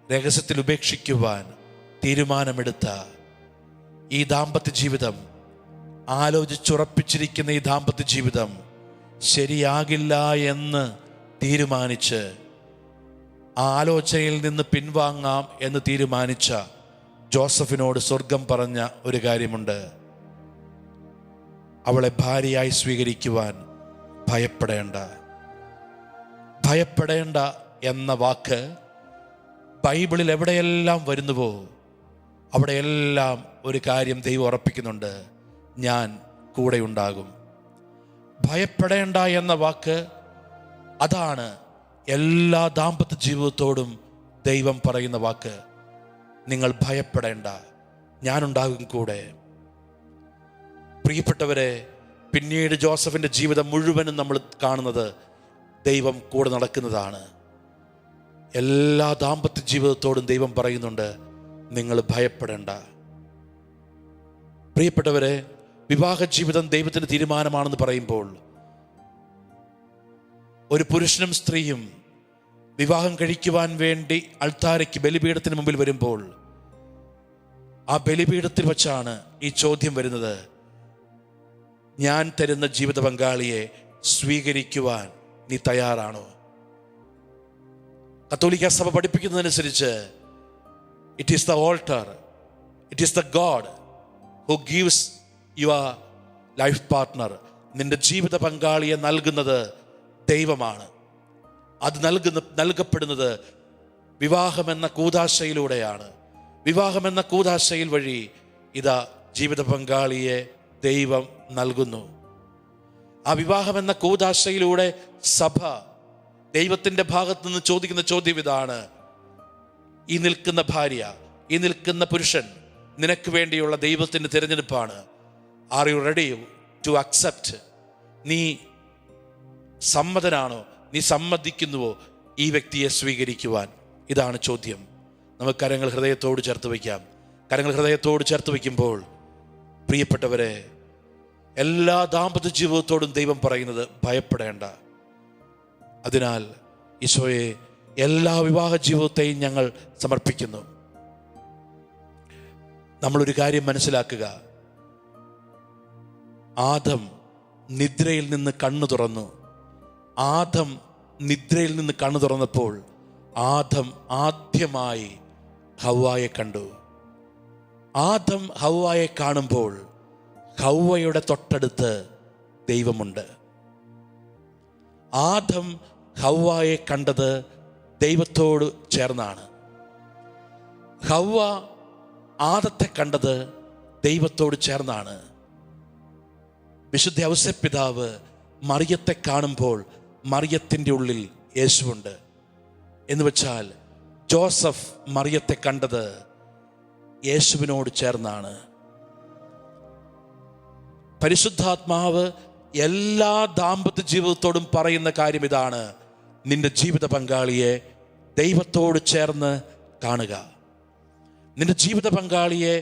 S1: രഹസ്യത്തിൽ ഉപേക്ഷിക്കുവാൻ തീരുമാനമെടുത്ത ഈ ദാമ്പത്യ ജീവിതം, ആലോചിച്ചുറപ്പിച്ചിരിക്കുന്ന ഈ ദാമ്പത്യ ജീവിതം ശരിയാകില്ല എന്ന് തീരുമാനിച്ച്, ആലോചനയിൽ നിന്ന് പിൻവാങ്ങാം എന്ന് തീരുമാനിച്ച ജോസഫിനോട് സ്വർഗം പറഞ്ഞ ഒരു കാര്യമുണ്ട്. അവളെ ഭാര്യയായി സ്വീകരിക്കുവാൻ ഭയപ്പെടേണ്ട. ഭയപ്പെടേണ്ട എന്ന വാക്ക് ബൈബിളിൽ എവിടെയെല്ലാം വരുന്നുവോ അവിടെയെല്ലാം ഒരു കാര്യം ദൈവം ഉറപ്പിക്കുന്നുണ്ട്: ഞാൻ കൂടെയുണ്ടാകും. ഭയപ്പെടേണ്ട എന്ന വാക്ക് അതാണ് എല്ലാ ദാമ്പത്യ ജീവിതത്തോടും ദൈവം പറയുന്ന വാക്ക്. നിങ്ങൾ ഭയപ്പെടേണ്ട, ഞാനുണ്ടാകും കൂടെ. പ്രിയപ്പെട്ടവരെ, പിന്നീട് ജോസഫിൻ്റെ ജീവിതം മുഴുവനും നമ്മൾ കാണുന്നത് ദൈവം കൂടെ നടക്കുന്നതാണ്. എല്ലാ ദാമ്പത്യ ജീവിതത്തോടും ദൈവം പറയുന്നുണ്ട്: നിങ്ങൾ ഭയപ്പെടേണ്ട. പ്രിയപ്പെട്ടവരെ, വിവാഹ ജീവിതം ദൈവത്തിൻ്റെ തീരുമാനമാണെന്ന് പറയുമ്പോൾ, ഒരു പുരുഷനും സ്ത്രീയും വിവാഹം കഴിക്കുവാൻ വേണ്ടി അൾത്താരയ്ക്ക് ബലിപീഠത്തിന് മുമ്പിൽ വരുമ്പോൾ, ആ ബലിപീഠത്തിൽ വച്ചാണ് ഈ ചോദ്യം വരുന്നത്: ഞാൻ തരുന്ന ജീവിത പങ്കാളിയെ സ്വീകരിക്കുവാൻ നീ തയ്യാറാണോ? കത്തോലിക്ക സഭ പഠിപ്പിക്കുന്നതനുസരിച്ച് it is the altar, it is the God who gives your life partner. നിന്റെ ജീവിത പങ്കാളിയെ നൽകുന്നത് ദൈവമാണ്. അത് നൽകപ്പെടുന്നത് വിവാഹമെന്ന കൂദാശയിലൂടെയാണ്. വിവാഹമെന്ന കൂദാശയിൽ വഴി ഇതാ ജീവിത പങ്കാളിയെ ദൈവം നൽകുന്നു. ആ വിവാഹമെന്ന കൂദാശയിലൂടെ സഭ ദൈവത്തിൻ്റെ ഭാഗത്ത് നിന്ന് ചോദിക്കുന്ന ചോദ്യം ഇതാണ്: ഈ നിൽക്കുന്ന ഭാര്യ, ഈ നിൽക്കുന്ന പുരുഷൻ നിനക്ക് വേണ്ടിയുള്ള ദൈവത്തിൻ്റെ തിരഞ്ഞെടുപ്പാണ്. Are you ready to accept? നീ സമ്മതനാണോ? നീ സമ്മതിക്കുന്നുവോ ഈ വ്യക്തിയെ സ്വീകരിക്കുവാൻ? ഇതാണ് ചോദ്യം. നമുക്ക് കരങ്ങൾ ഹൃദയത്തോട് ചേർത്ത് വയ്ക്കാം. കരങ്ങൾ ഹൃദയത്തോട് ചേർത്ത് വയ്ക്കുമ്പോൾ, പ്രിയപ്പെട്ടവരെ, എല്ലാ ദാമ്പത്യ ജീവിതത്തോടും ദൈവം പറയുന്നത് ഭയപ്പെടേണ്ട. അതിനാൽ ഈശോയെ, എല്ലാ വിവാഹ ജീവിതത്തെയും ഞങ്ങൾ സമർപ്പിക്കുന്നു. നമ്മളൊരു കാര്യം മനസ്സിലാക്കുക: ആദം നിദ്രയിൽ നിന്ന് കണ്ണു തുറന്നു. ആദം നിദ്രയിൽ നിന്ന് കണ്ണു തുറന്നപ്പോൾ ആദം ആദ്യമായി ഹവ്വായെ കണ്ടു. ആദം ഹവ്വായെ കാണുമ്പോൾ ഹവ്വയുടെ തൊട്ടടുത്ത് ദൈവമുണ്ട്. ആദം ഹവ്വായെ കണ്ടത് ദൈവത്തോട് ചേർന്നാണ്. ഹവ്വ ആദത്തെ കണ്ടത് ദൈവത്തോട് ചേർന്നാണ്. വിശുദ്ധ ഔസേപ്പിതാവ് മറിയത്തെ കാണുമ്പോൾ മറിയത്തിൻ്റെ ഉള്ളിൽ യേശുവുണ്ട് എന്ന് വെച്ചാൽ, ജോസഫ് മറിയത്തെ കണ്ടത് യേശുവിനോട് ചേർന്നാണ്. പരിശുദ്ധാത്മാവ് എല്ലാ ദാമ്പത്യ ജീവിതത്തോടും പറയുന്ന കാര്യം ഇതാണ്: നിന്റെ ജീവിത പങ്കാളിയെ ദൈവത്തോട് ചേർന്ന് കാണുക. നിന്റെ ജീവിത പങ്കാളിയെ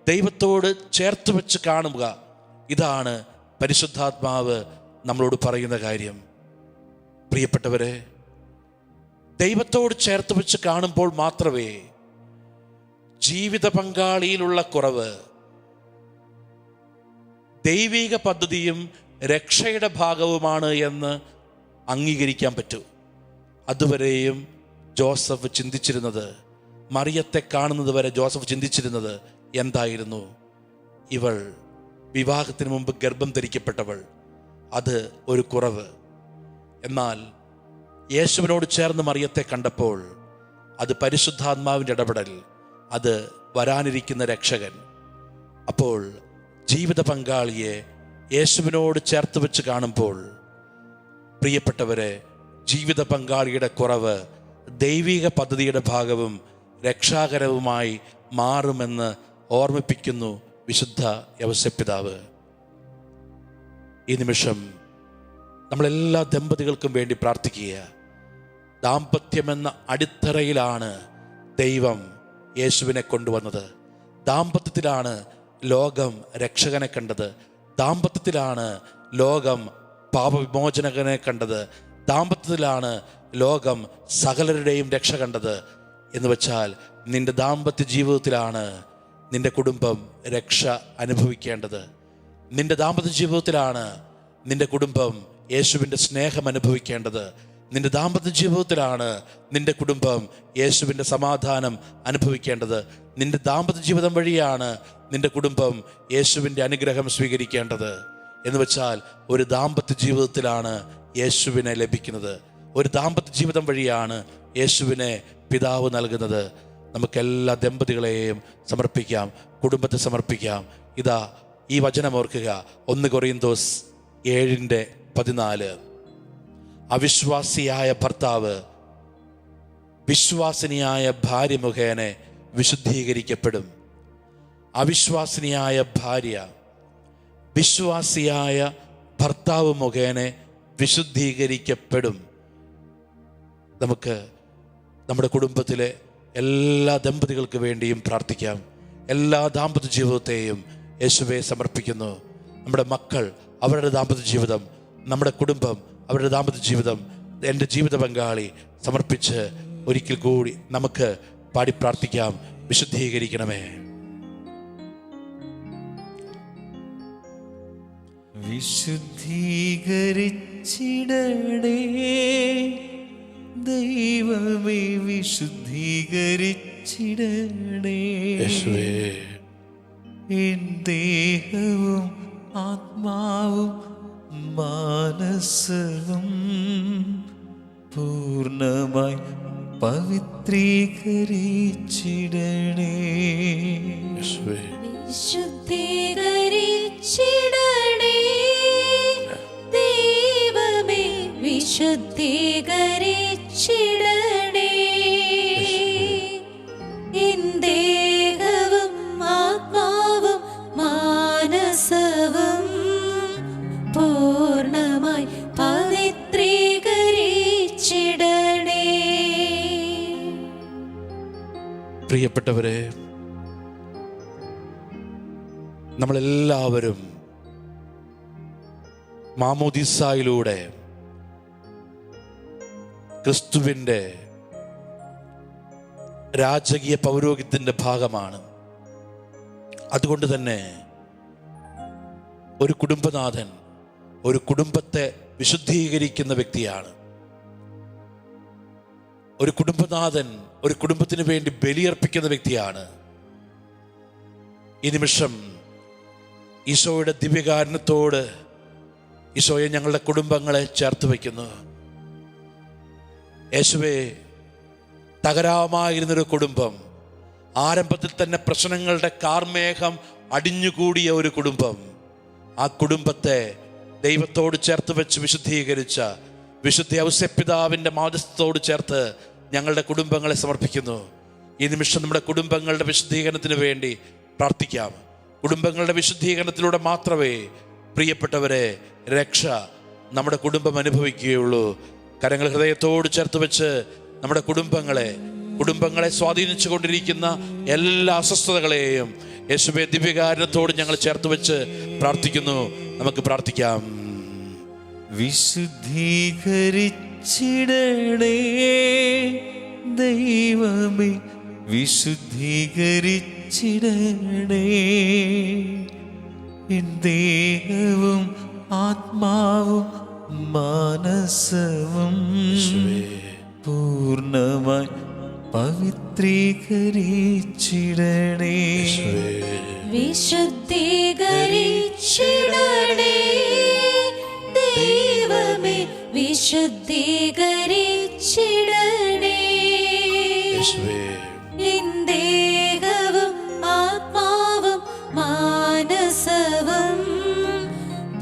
S1: ദൈവത്തോട് ചേർത്ത് വെച്ച് കാണുക. ഇതാണ് പരിശുദ്ധാത്മാവ് നമ്മളോട് പറയുന്ന കാര്യം. പ്രിയപ്പെട്ടവരെ, ദൈവത്തോട് ചേർത്ത് വെച്ച് കാണുമ്പോൾ മാത്രമേ ജീവിത പങ്കാളിയിലുള്ള കുറവ് ദൈവിക പദ്ധതിയും രക്ഷയുടെ ഭാഗവുമാണ് എന്ന് അംഗീകരിക്കാൻ പറ്റൂ. അതുവരെയും ജോസഫ് ചിന്തിച്ചിരുന്നത്, മറിയത്തെ കാണുന്നത് വരെ ജോസഫ് ചിന്തിച്ചിരുന്നത് എന്തായിരുന്നു? ഇവൾ വിവാഹത്തിന് മുമ്പ് ഗർഭം ധരിക്കപ്പെട്ടവൾ, അത് ഒരു കുറവ്. എന്നാൽ യേശുവിനോട് ചേർന്ന് മറിയത്തെ കണ്ടപ്പോൾ അത് പരിശുദ്ധാത്മാവിൻ്റെ ഇടപെടൽ, അത് വരാനിരിക്കുന്ന രക്ഷകൻ. അപ്പോൾ ജീവിത പങ്കാളിയെ യേശുവിനോട് ചേർത്ത് വെച്ച് കാണുമ്പോൾ, പ്രിയപ്പെട്ടവരെ, ജീവിത പങ്കാളിയുടെ കുറവ് ദൈവിക പദ്ധതിയുടെ ഭാഗവും രക്ഷാകരവുമായി മാറുമെന്ന് ഓർമ്മിപ്പിക്കുന്നു വിശുദ്ധ യൗസേപ്പിതാവ്. ഈ നിമിഷം നമ്മളെല്ലാ ദമ്പതികൾക്കും വേണ്ടി പ്രാർത്ഥിക്കുക. ദാമ്പത്യമെന്ന അടിത്തറയിലാണ് ദൈവം യേശുവിനെ കൊണ്ടുവന്നത്. ദാമ്പത്യത്തിലാണ് ലോകം രക്ഷകനെ കണ്ടത്. ദാമ്പത്യത്തിലാണ് ലോകം പാപവിമോചനകനെ കണ്ടത്. ദാമ്പത്യത്തിലാണ് ലോകം സകലരുടെയും രക്ഷ കണ്ടത്. എന്ന് വെച്ചാൽ നിന്റെ ദാമ്പത്യ ജീവിതത്തിലാണ് നിന്റെ കുടുംബം രക്ഷ അനുഭവിക്കേണ്ടത്. നിന്റെ ദാമ്പത്യ ജീവിതത്തിലാണ് നിന്റെ കുടുംബം യേശുവിൻ്റെ സ്നേഹം അനുഭവിക്കേണ്ടത്. നിന്റെ ദാമ്പത്യ ജീവിതത്തിലാണ് നിന്റെ കുടുംബം യേശുവിൻ്റെ സമാധാനം അനുഭവിക്കേണ്ടത്. നിന്റെ ദാമ്പത്യ ജീവിതം വഴിയാണ് നിന്റെ കുടുംബം യേശുവിൻ്റെ അനുഗ്രഹം സ്വീകരിക്കേണ്ടത്. എന്ന് വെച്ചാൽ ഒരു ദാമ്പത്യ ജീവിതത്തിലാണ് യേശുവിനെ ലഭിക്കുന്നത്. ഒരു ദാമ്പത്യ ജീവിതം വഴിയാണ് യേശുവിനെ പിതാവ് നൽകുന്നത്. നമുക്കെല്ലാ ദമ്പതികളെയും സമർപ്പിക്കാം, കുടുംബത്തെ സമർപ്പിക്കാം. ഇതാ ഈ വചനം ഓർക്കുക, 1 കൊറിന്തോസ് 7:14. അവിശ്വാസിയായ ഭർത്താവ് വിശ്വാസിനിയായ ഭാര്യ മുഖേന വിശുദ്ധീകരിക്കപ്പെടും. അവിശ്വാസിനിയായ ഭാര്യ വിശ്വാസിയായ ഭർത്താവ് മുഖേന വിശുദ്ധീകരിക്കപ്പെടും. നമുക്ക് നമ്മുടെ കുടുംബത്തിലെ എല്ലാ ദമ്പതികൾക്ക് വേണ്ടിയും പ്രാർത്ഥിക്കാം. എല്ലാ ദാമ്പത്യ ജീവിതത്തെയും യേശുവെ സമർപ്പിക്കുന്നു. നമ്മുടെ മക്കൾ, അവരുടെ ദാമ്പത്യ ജീവിതം, നമ്മുടെ കുടുംബം, അവരുടെ ദാമ്പത്യ ജീവിതം, എൻ്റെ ജീവിത പങ്കാളി സമർപ്പിച്ച് ഒരിക്കൽ കൂടി നമുക്ക് പാടി പ്രാർത്ഥിക്കാം. വിശുദ്ധീകരിക്കണമേ.
S2: വിശുദ്ധീകരിച്ചിടണേ ദൈവമേ, വിശുദ്ധീകരിച്ചിടണേ. എൻ ദേഹവും ആത്മാവും മാനസവും പൂർണ്ണമായി പവിത്രീകരിച്ചിടണേ.
S3: വിശുദ്ധീകരിച്ചിടണേ ദൈവമേ, വിശുദ്ധീകരിച്ചിടണേ. എൻ ദേഹവും ആത്മാവും മാനസവും പൂർണ്ണമായി പവിത്രീകരിച്ചിടണേ.
S1: പ്രിയപ്പെട്ടവരെ, നമ്മളെല്ലാവരും മാമോദീസായിലൂടെ ക്രിസ്തുവിൻ്റെ രാജകീയ പൗരോഹിത്യത്തിൻ്റെ ഭാഗമാണ്. അതുകൊണ്ട് തന്നെ ഒരു കുടുംബനാഥൻ ഒരു കുടുംബത്തെ വിശുദ്ധീകരിക്കുന്ന വ്യക്തിയാണ്. ഒരു കുടുംബനാഥൻ ഒരു കുടുംബത്തിന് വേണ്ടി ബലിയർപ്പിക്കുന്ന വ്യക്തിയാണ്. ഈ നിമിഷം ഈശോയുടെ ദിവ്യകാരുണ്യത്തോട് ഈശോയെ ഞങ്ങളുടെ കുടുംബങ്ങളെ ചേർത്ത് വയ്ക്കുന്നു. യേശുവേ, തകരാമായിരുന്നൊരു കുടുംബം, ആരംഭത്തിൽ തന്നെ പ്രശ്നങ്ങളുടെ കാർമേഘം അടിഞ്ഞുകൂടിയ ഒരു കുടുംബം, ആ കുടുംബത്തെ ദൈവത്തോട് ചേർത്ത് വെച്ച് വിശുദ്ധീകരിച്ച വിശുദ്ധ ഔസേപ്പിതാവിൻ്റെ മാധ്യസ്ഥത്തോട് ചേർത്ത് ഞങ്ങളുടെ കുടുംബങ്ങളെ സമർപ്പിക്കുന്നു. ഈ നിമിഷം നമ്മുടെ കുടുംബങ്ങളുടെ വിശുദ്ധീകരണത്തിന് വേണ്ടി പ്രാർത്ഥിക്കാം. കുടുംബങ്ങളുടെ വിശുദ്ധീകരണത്തിലൂടെ മാത്രമേ പ്രിയപ്പെട്ടവരെ രക്ഷ നമ്മുടെ കുടുംബം അനുഭവിക്കുകയുള്ളൂ. കരങ്ങൾ ഹൃദയത്തോട് ചേർത്ത് വെച്ച് നമ്മുടെ കുടുംബങ്ങളെ സ്വാധീനിച്ചു കൊണ്ടിരിക്കുന്ന എല്ലാ അസ്വസ്ഥതകളെയും യേശുവേ ദിവ്യകാരുണ്യത്തോട് ഞങ്ങൾ ചേർത്ത് വെച്ച് പ്രാർത്ഥിക്കുന്നു. നമുക്ക് പ്രാർത്ഥിക്കാം.
S2: വിശുദ്ധീകരിച്ചിടണേ ദൈവമേ, വിശുദ്ധീകരിച്ചിടണേ. എൻ ദേഹവും ആത്മാവും മാനസവും പൂർണ്ണമായി പവിത്രീകരിച്ചിടണേ.
S3: വിശുദ്ധീകരിച്ചിടണേ ദൈവമേ, വിശുദ്ധീകരിച്ചിടണേ. എൻ ദേഹവും ആത്മാവും മാനസവും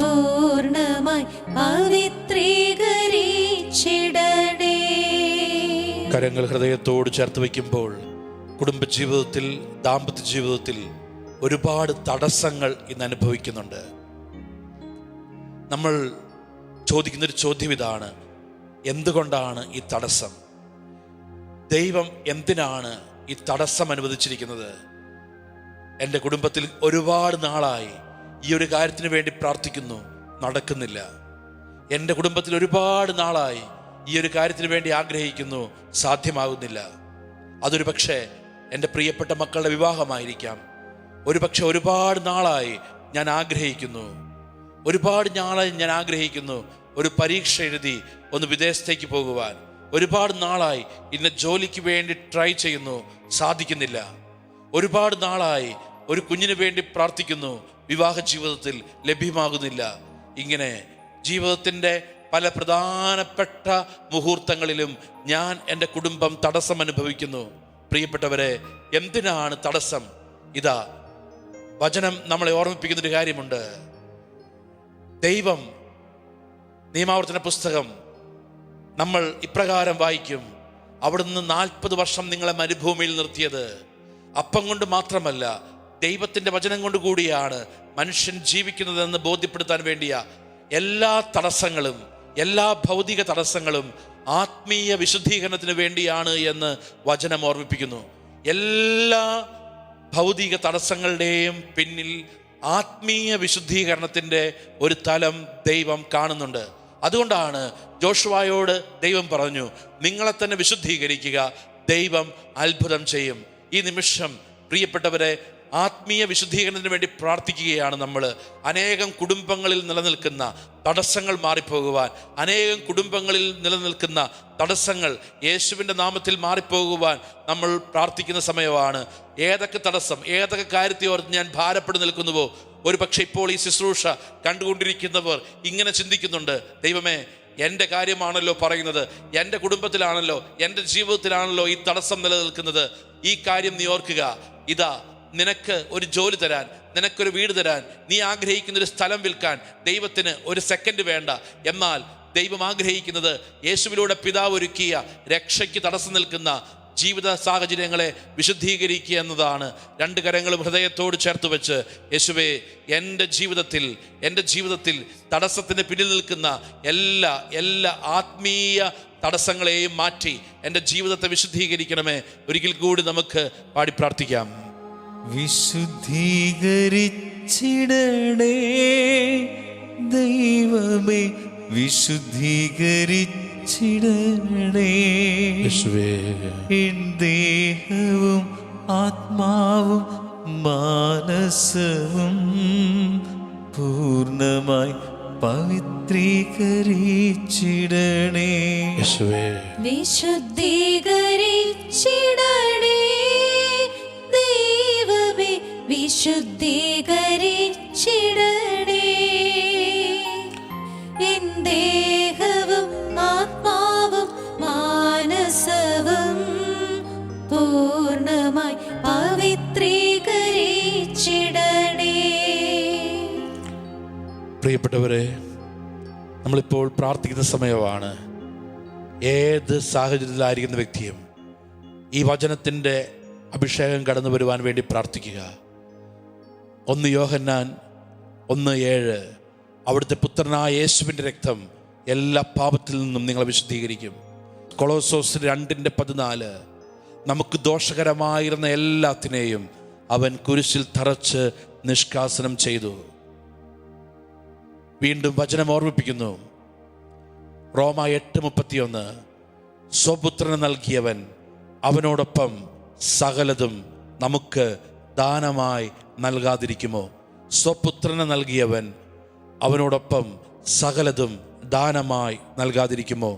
S3: പൂർണ്ണമായി പവിത്രീകരിച്ചിടണേ.
S1: കരങ്ങൾ ഹൃദയത്തോട് ചേർത്ത് വയ്ക്കുമ്പോൾ കുടുംബജീവിതത്തിൽ, ദാമ്പത്യ ജീവിതത്തിൽ ഒരുപാട് തടസ്സങ്ങൾ ഇന്ന് അനുഭവിക്കുന്നുണ്ട്. നമ്മൾ ചോദിക്കുന്നൊരു ചോദ്യം ഇതാണ്: എന്തുകൊണ്ടാണ് ഈ തടസ്സം? ദൈവം എന്തിനാണ് ഈ തടസ്സം അനുവദിച്ചിരിക്കുന്നത്? എൻ്റെ കുടുംബത്തിൽ ഒരുപാട് നാളായി ഈ ഒരു കാര്യത്തിന് വേണ്ടി പ്രാർത്ഥിക്കുന്നു, നടക്കുന്നില്ല. എൻ്റെ കുടുംബത്തിൽ ഒരുപാട് നാളായി ഈ ഒരു കാര്യത്തിന് വേണ്ടി ആഗ്രഹിക്കുന്നു, സാധ്യമാകുന്നില്ല. അതൊരു പക്ഷേ എൻ്റെ പ്രിയപ്പെട്ട മക്കളുടെ വിവാഹമായിരിക്കാം. ഒരുപക്ഷെ ഒരുപാട് നാളായി ഞാൻ ആഗ്രഹിക്കുന്നു, ഒരു പരീക്ഷ എഴുതി ഒന്ന് വിദേശത്തേക്ക് പോകുവാൻ. ഒരുപാട് നാളായി ഇന്ന ജോലിക്ക് വേണ്ടി ട്രൈ ചെയ്യുന്നു, സാധിക്കുന്നില്ല. ഒരുപാട് നാളായി ഒരു കുഞ്ഞിന് വേണ്ടി പ്രാർത്ഥിക്കുന്നു, വിവാഹ ജീവിതത്തിൽ ലഭ്യമാകുന്നില്ല. ഇങ്ങനെ ജീവിതത്തിൻ്റെ പല പ്രധാനപ്പെട്ട മുഹൂർത്തങ്ങളിലും ഞാൻ, എൻ്റെ കുടുംബം തടസ്സം അനുഭവിക്കുന്നു. പ്രിയപ്പെട്ടവരെ, എന്തിനാണ് തടസ്സം? ഇതാ വചനം നമ്മളെ ഓർമ്മിപ്പിക്കുന്നൊരു കാര്യമുണ്ട്. ദൈവം, നിയമാവർത്തന പുസ്തകം നമ്മൾ ഇപ്രകാരം വായിക്കും: അവിടുന്ന് 40 വർഷം നിങ്ങളെ മരുഭൂമിയിൽ നിർത്തിയത് അപ്പം കൊണ്ട് മാത്രമല്ല, ദൈവത്തിൻ്റെ വചനം കൊണ്ട് കൂടിയാണ് മനുഷ്യൻ ജീവിക്കുന്നതെന്ന് ബോധ്യപ്പെടുത്താൻ വേണ്ടിയ. എല്ലാ തടസ്സങ്ങളും, എല്ലാ ഭൗതിക തടസ്സങ്ങളും ആത്മീയ വിശുദ്ധീകരണത്തിന് വേണ്ടിയാണ് എന്ന് വചനം ഓർമ്മിപ്പിക്കുന്നു. എല്ലാ ഭൗതിക തടസ്സങ്ങളുടെയും പിന്നിൽ ആത്മീയ വിശുദ്ധീകരണത്തിൻ്റെ ഒരു തലം ദൈവം കാണുന്നുണ്ട്. അതുകൊണ്ടാണ് ജോഷുവായോട് ദൈവം പറഞ്ഞു, നിങ്ങളെ തന്നെ വിശുദ്ധീകരിക്കുക, ദൈവം അത്ഭുതം ചെയ്യും. ഈ നിമിഷം പ്രിയപ്പെട്ടവരെ, ആത്മീയ വിശുദ്ധീകരണത്തിന് വേണ്ടി പ്രാർത്ഥിക്കുകയാണ് നമ്മൾ. അനേകം കുടുംബങ്ങളിൽ നിലനിൽക്കുന്ന തടസ്സങ്ങൾ മാറിപ്പോകുവാൻ, അനേകം കുടുംബങ്ങളിൽ നിലനിൽക്കുന്ന തടസ്സങ്ങൾ യേശുവിൻ്റെ നാമത്തിൽ മാറിപ്പോകുവാൻ നമ്മൾ പ്രാർത്ഥിക്കുന്ന സമയമാണ്. ഏതൊക്കെ തടസ്സം, ഏതൊക്കെ കാര്യത്തെ ഓർത്ത് ഞാൻ ഭാരപ്പെട്ടു നിൽക്കുന്നുവോ, ഒരു പക്ഷേ ഇപ്പോൾ ഈ ശുശ്രൂഷ കണ്ടുകൊണ്ടിരിക്കുന്നവർ ഇങ്ങനെ ചിന്തിക്കുന്നുണ്ട്: ദൈവമേ, എൻ്റെ കാര്യമാണല്ലോ പറയുന്നത്, എൻ്റെ കുടുംബത്തിലാണല്ലോ, എൻ്റെ ജീവിതത്തിലാണല്ലോ ഈ തടസ്സം നിലനിൽക്കുന്നത്. ഈ കാര്യം നീ ഓർക്കുക. ഇതാ, നിനക്ക് ഒരു ജോലി തരാൻ, നിനക്കൊരു വീട് തരാൻ, നീ ആഗ്രഹിക്കുന്നൊരു സ്ഥലം വിൽക്കാൻ ദൈവത്തിന് ഒരു സെക്കൻഡ് വേണ്ട. എന്നാൽ ദൈവം ആഗ്രഹിക്കുന്നത് യേശുവിലൂടെ പിതാവ് ഒരുക്കിയ രക്ഷയ്ക്ക് തടസ്സം നിൽക്കുന്ന ജീവിത സാഹചര്യങ്ങളെ വിശുദ്ധീകരിക്കുക എന്നതാണ്. 2 കരങ്ങളും ഹൃദയത്തോട് ചേർത്ത് വെച്ച്, യേശുവേ, എൻ്റെ ജീവിതത്തിൽ തടസ്സത്തിന് പിന്നിൽ നിൽക്കുന്ന എല്ലാ ആത്മീയ തടസ്സങ്ങളെയും മാറ്റി എൻ്റെ ജീവിതത്തെ വിശുദ്ധീകരിക്കണമേ. ഒരിക്കൽ കൂടി നമുക്ക് പാടി പ്രാർത്ഥിക്കാം.
S2: വിശുദ്ധീകരിച്ചിടണേ ദൈവമേ, വിശുദ്ധീകരിച്ചിടണേ. എൻ ദേഹവും ആത്മാവും മാനസവും പൂർണ്ണമായി പവിത്രീകരിച്ചിടണേ.
S3: വിശുദ്ധീകരിച്ചിടണേ ദൈവമേ, വിശുദ്ധീകരിച്ചിടണേ. എൻ ദേഹവും ആത്മാവും മാനസവും പൂർണ്ണമായി പവിത്രീകരിച്ചിടണേ.
S1: പ്രിയപ്പെട്ടവരെ, നമ്മളിപ്പോൾ പ്രാർത്ഥിക്കുന്ന സമയമാണ്. ഏത് സാഹചര്യത്തിലായിരിക്കുന്ന വ്യക്തിയും ഈ വചനത്തിൻ്റെ അഭിഷേകം കടന്നു വരുവാൻ വേണ്ടി പ്രാർത്ഥിക്കുക. 1 യോഹന്നാൻ 1:7, അവിടുത്തെ പുത്രനായ യേശുവിൻ്റെ രക്തം എല്ലാ പാപത്തിൽ നിന്നും നിങ്ങളെ വിശുദ്ധീകരിക്കും. കൊളോസോസ് 2:14, നമുക്ക് ദോഷകരമായിരുന്ന എല്ലാത്തിനെയും അവൻ കുരിശിൽ തറച്ച് നിഷ്കാസനം ചെയ്തു. വീണ്ടും വചനം ഓർമ്മിപ്പിക്കുന്നു. റോമ 8:31, സ്വപുത്രനെ നൽകിയവൻ അവനോടൊപ്പം സകലതും നമുക്ക് ദാനമായി നൽകാതിരിക്കുമോ? സ്വപുത്രനെ നൽകിയവൻ അവനോടൊപ്പം സകലതും ദാനമായി നൽകാതിരിക്കുമോ?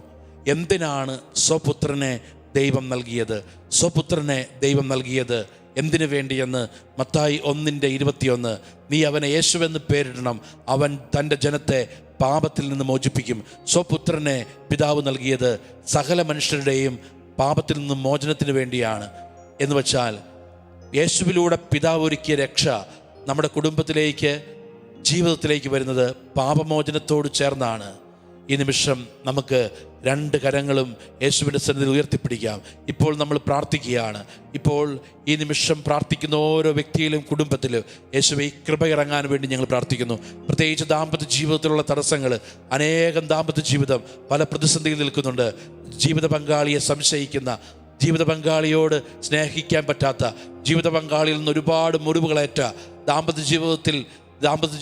S1: എന്തിനാണ് സ്വപുത്രനെ ദൈവം നൽകിയത്? സ്വപുത്രനെ ദൈവം നൽകിയത് എന്തിനു വേണ്ടിയെന്ന് മത്തായി 1:21, നീ അവനെ യേശുവെന്ന് പേരിടണം, അവൻ തൻ്റെ ജനത്തെ പാപത്തിൽ നിന്ന് മോചിപ്പിക്കും. സ്വപുത്രനെ പിതാവ് നൽകിയത് സകല മനുഷ്യരുടെയും പാപത്തിൽ നിന്ന് മോചനത്തിന് വേണ്ടിയാണ്. എന്ന് വച്ചാൽ യേശുവിലൂടെ പിതാവ് ഒരുക്കിയ രക്ഷ നമ്മുടെ കുടുംബത്തിലേക്ക്, ജീവിതത്തിലേക്ക് വരുന്നത് പാപമോചനത്തോട് ചേർന്നാണ്. ഈ നിമിഷം നമുക്ക് 2 കരങ്ങളും യേശുവിൻ്റെ സന്നിധിയിൽ ഉയർത്തിപ്പിടിക്കാം. ഇപ്പോൾ നമ്മൾ പ്രാർത്ഥിക്കുകയാണ്. ഇപ്പോൾ ഈ നിമിഷം പ്രാർത്ഥിക്കുന്ന ഓരോ വ്യക്തിയിലും കുടുംബത്തിലും യേശുവേ കൃപ ഇറങ്ങാൻ വേണ്ടി ഞങ്ങൾ പ്രാർത്ഥിക്കുന്നു. പ്രത്യേകിച്ച് ദാമ്പത്യ ജീവിതത്തിലുള്ള തടസ്സങ്ങൾ, അനേകം ദാമ്പത്യ ജീവിതം പല പ്രതിസന്ധിയിൽ നിൽക്കുന്നുണ്ട്. ജീവിത പങ്കാളിയെ സംശയിക്കുന്ന, ജീവിത പങ്കാളിയോട് സ്നേഹിക്കാൻ പറ്റാത്ത, ജീവിത പങ്കാളിയിൽ നിന്ന് ഒരുപാട് മുറിവുകളേറ്റ, ദാമ്പത്യ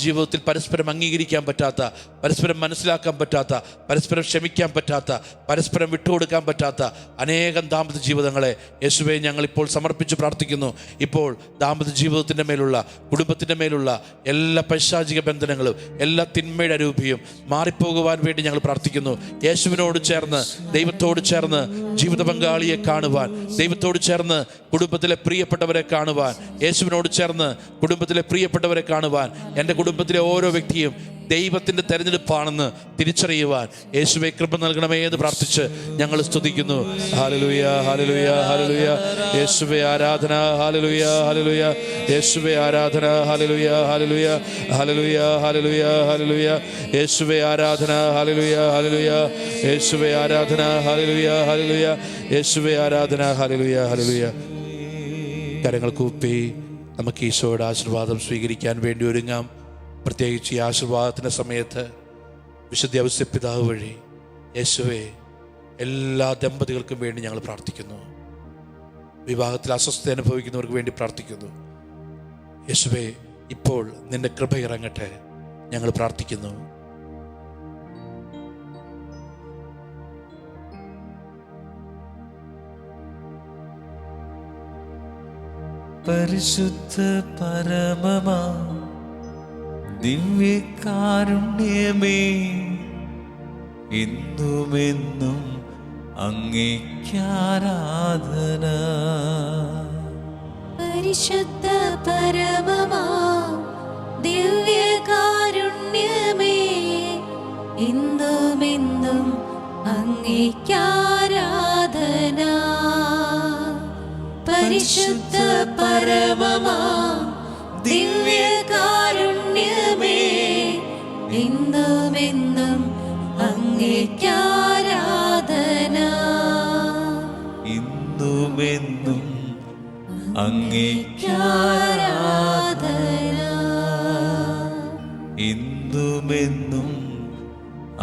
S1: ജീവിതത്തിൽ പരസ്പരം അംഗീകരിക്കാൻ പറ്റാത്ത, പരസ്പരം മനസ്സിലാക്കാൻ പറ്റാത്ത, പരസ്പരം ക്ഷമിക്കാൻ പറ്റാത്ത, പരസ്പരം വിട്ടുകൊടുക്കാൻ പറ്റാത്ത അനേകം ദാമ്പത്യ ജീവിതങ്ങളെ യേശുവേ ഞങ്ങളിപ്പോൾ സമർപ്പിച്ച് പ്രാർത്ഥിക്കുന്നു. ഇപ്പോൾ ദാമ്പത്യ ജീവിതത്തിൻ്റെ മേലുള്ള, കുടുംബത്തിൻ്റെ മേലുള്ള എല്ലാ പൈശാചിക ബന്ധനങ്ങളും, എല്ലാ തിന്മയുടെ അരൂപിയും മാറിപ്പോകുവാൻ വേണ്ടി ഞങ്ങൾ പ്രാർത്ഥിക്കുന്നു. യേശുവിനോട് ചേർന്ന്, ദൈവത്തോട് ചേർന്ന് ജീവിത പങ്കാളിയെ കാണുവാൻ, ദൈവത്തോട് ചേർന്ന് കുടുംബത്തിലെ പ്രിയപ്പെട്ടവരെ കാണുവാൻ, യേശുവിനോട് ചേർന്ന് കുടുംബത്തിലെ പ്രിയപ്പെട്ടവരെ കാണുവാൻ, എൻ്റെ കുടുംബത്തിലെ ഓരോ വ്യക്തിയും ദൈവത്തിൻ്റെ തെരഞ്ഞെടുപ്പാണെന്ന് തിരിച്ചറിയുവാൻ യേശുവേ കൃപ നൽകണമേ എന്ന് പ്രാർത്ഥിച്ച് ഞങ്ങൾ സ്തുതിക്കുന്നു. Hallelujah, hallelujah, hallelujah. യേശുവേ ആരാധന. Hallelujah, hallelujah. യേശുവേ ആരാധന. Hallelujah, hallelujah, hallelujah, hallelujah, hallelujah. യേശുവേ ആരാധന. Hallelujah, hallelujah. യേശുവേ ആരാധന. Hallelujah, hallelujah. യേശുവേ ആരാധന. Hallelujah, hallelujah. കരങ്ങൾ കൂപ്പി നമുക്ക് ഈശോയുടെ ആശീർവാദം സ്വീകരിക്കാൻ വേണ്ടി ഒരുങ്ങാം. പ്രത്യേകിച്ച് ഈ ആശീർവാദത്തിൻ്റെ സമയത്ത് വിശുദ്ധ ഔസേപ്പിതാവ് വഴി യേശുവേ എല്ലാ ദമ്പതികൾക്കും വേണ്ടി ഞങ്ങൾ പ്രാർത്ഥിക്കുന്നു. വിവാഹത്തിൽ അസ്വസ്ഥത അനുഭവിക്കുന്നവർക്ക് വേണ്ടി പ്രാർത്ഥിക്കുന്നു. യേശുവേ ഇപ്പോൾ നിന്റെ കൃപ ഇറങ്ങട്ടെ ഞങ്ങൾ പ്രാർത്ഥിക്കുന്നു.
S2: പരിശുദ്ധ പരമമാ ദിവ്യകാരുണ്യമേ, എന്നുമെന്നും അങ്ങേക്കാരാധന.
S3: പരിശുദ്ധ പരമമാ ദിവ്യകാരുണ്യമേ, എന്നുമെന്നും അങ്ങേക്കാരാധന. പരിശുദ്ധ പരമമാ ദിവ്യകാരുണ്യമേ, എന്നുമെന്നും അങ്ങേക്കാരാധന.
S2: ഇന്നുമെന്നും
S3: അങ്ങേക്കാരാധന.
S2: ഇന്നുമെന്നും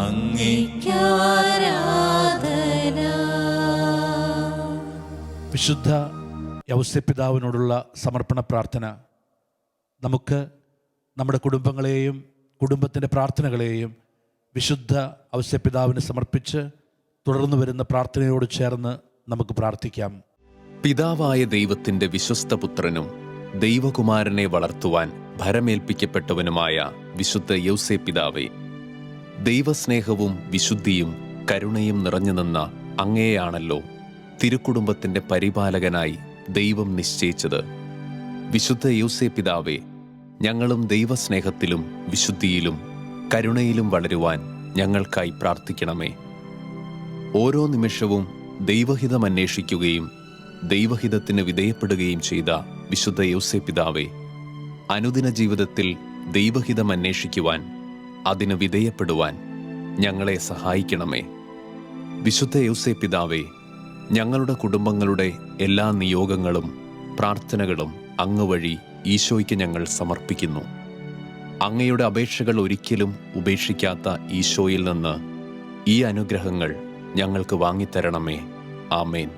S3: അങ്ങേക്കാരാധന.
S1: വിശുദ്ധ ഔസേപ്പിതാവിനോടുള്ള സമർപ്പണ പ്രാർത്ഥന നമുക്ക് നമ്മുടെ കുടുംബങ്ങളെയും കുടുംബത്തിൻ്റെ പ്രാർത്ഥനകളെയും വിശുദ്ധ ഔസേപ്പിതാവിന് സമർപ്പിച്ച് തുടർന്നു വരുന്ന പ്രാർത്ഥനയോട് ചേർന്ന് നമുക്ക് പ്രാർത്ഥിക്കാം.
S4: പിതാവായ ദൈവത്തിൻ്റെ വിശ്വസ്ത പുത്രനും ദൈവകുമാരനെ വളർത്തുവാൻ ഭരമേൽപ്പിക്കപ്പെട്ടവനുമായ വിശുദ്ധ യൗസേപ്പിതാവേ, ദൈവസ്നേഹവും വിശുദ്ധിയും കരുണയും നിറഞ്ഞു നിന്ന അങ്ങയെയാണല്ലോ തിരുക്കുടുംബത്തിൻ്റെ പരിപാലകനായി ദൈവം നിശ്ചയിച്ചത്. വിശുദ്ധ യൗസേപ്പിതാവേ, ഞങ്ങളും ദൈവസ്നേഹത്തിലും വിശുദ്ധിയിലും കരുണയിലും വളരുവാൻ ഞങ്ങൾക്കായി പ്രാർത്ഥിക്കണമേ. ഓരോ നിമിഷവും ദൈവഹിതം അന്വേഷിക്കുകയും ദൈവഹിതത്തിന് വിധേയപ്പെടുകയും ചെയ്ത വിശുദ്ധ യൗസേപ്പിതാവേ, അനുദിന ജീവിതത്തിൽ ദൈവഹിതം അന്വേഷിക്കുവാൻ, അതിന് വിധേയപ്പെടുവാൻ ഞങ്ങളെ സഹായിക്കണമേ. വിശുദ്ധ യൗസേപ്പിതാവേ, ഞങ്ങളുടെ കുടുംബങ്ങളുടെ എല്ലാ നിയോഗങ്ങളും പ്രാർത്ഥനകളും അങ്ങ് വഴി ഈശോയ്ക്ക് ഞങ്ങൾ സമർപ്പിക്കുന്നു. അങ്ങയുടെ അപേക്ഷകൾ ഒരിക്കലും ഉപേക്ഷിക്കാത്ത ഈശോയിൽ നിന്ന് ഈ അനുഗ്രഹങ്ങൾ ഞങ്ങൾക്ക് വാങ്ങിത്തരണമേ. ആമേൻ.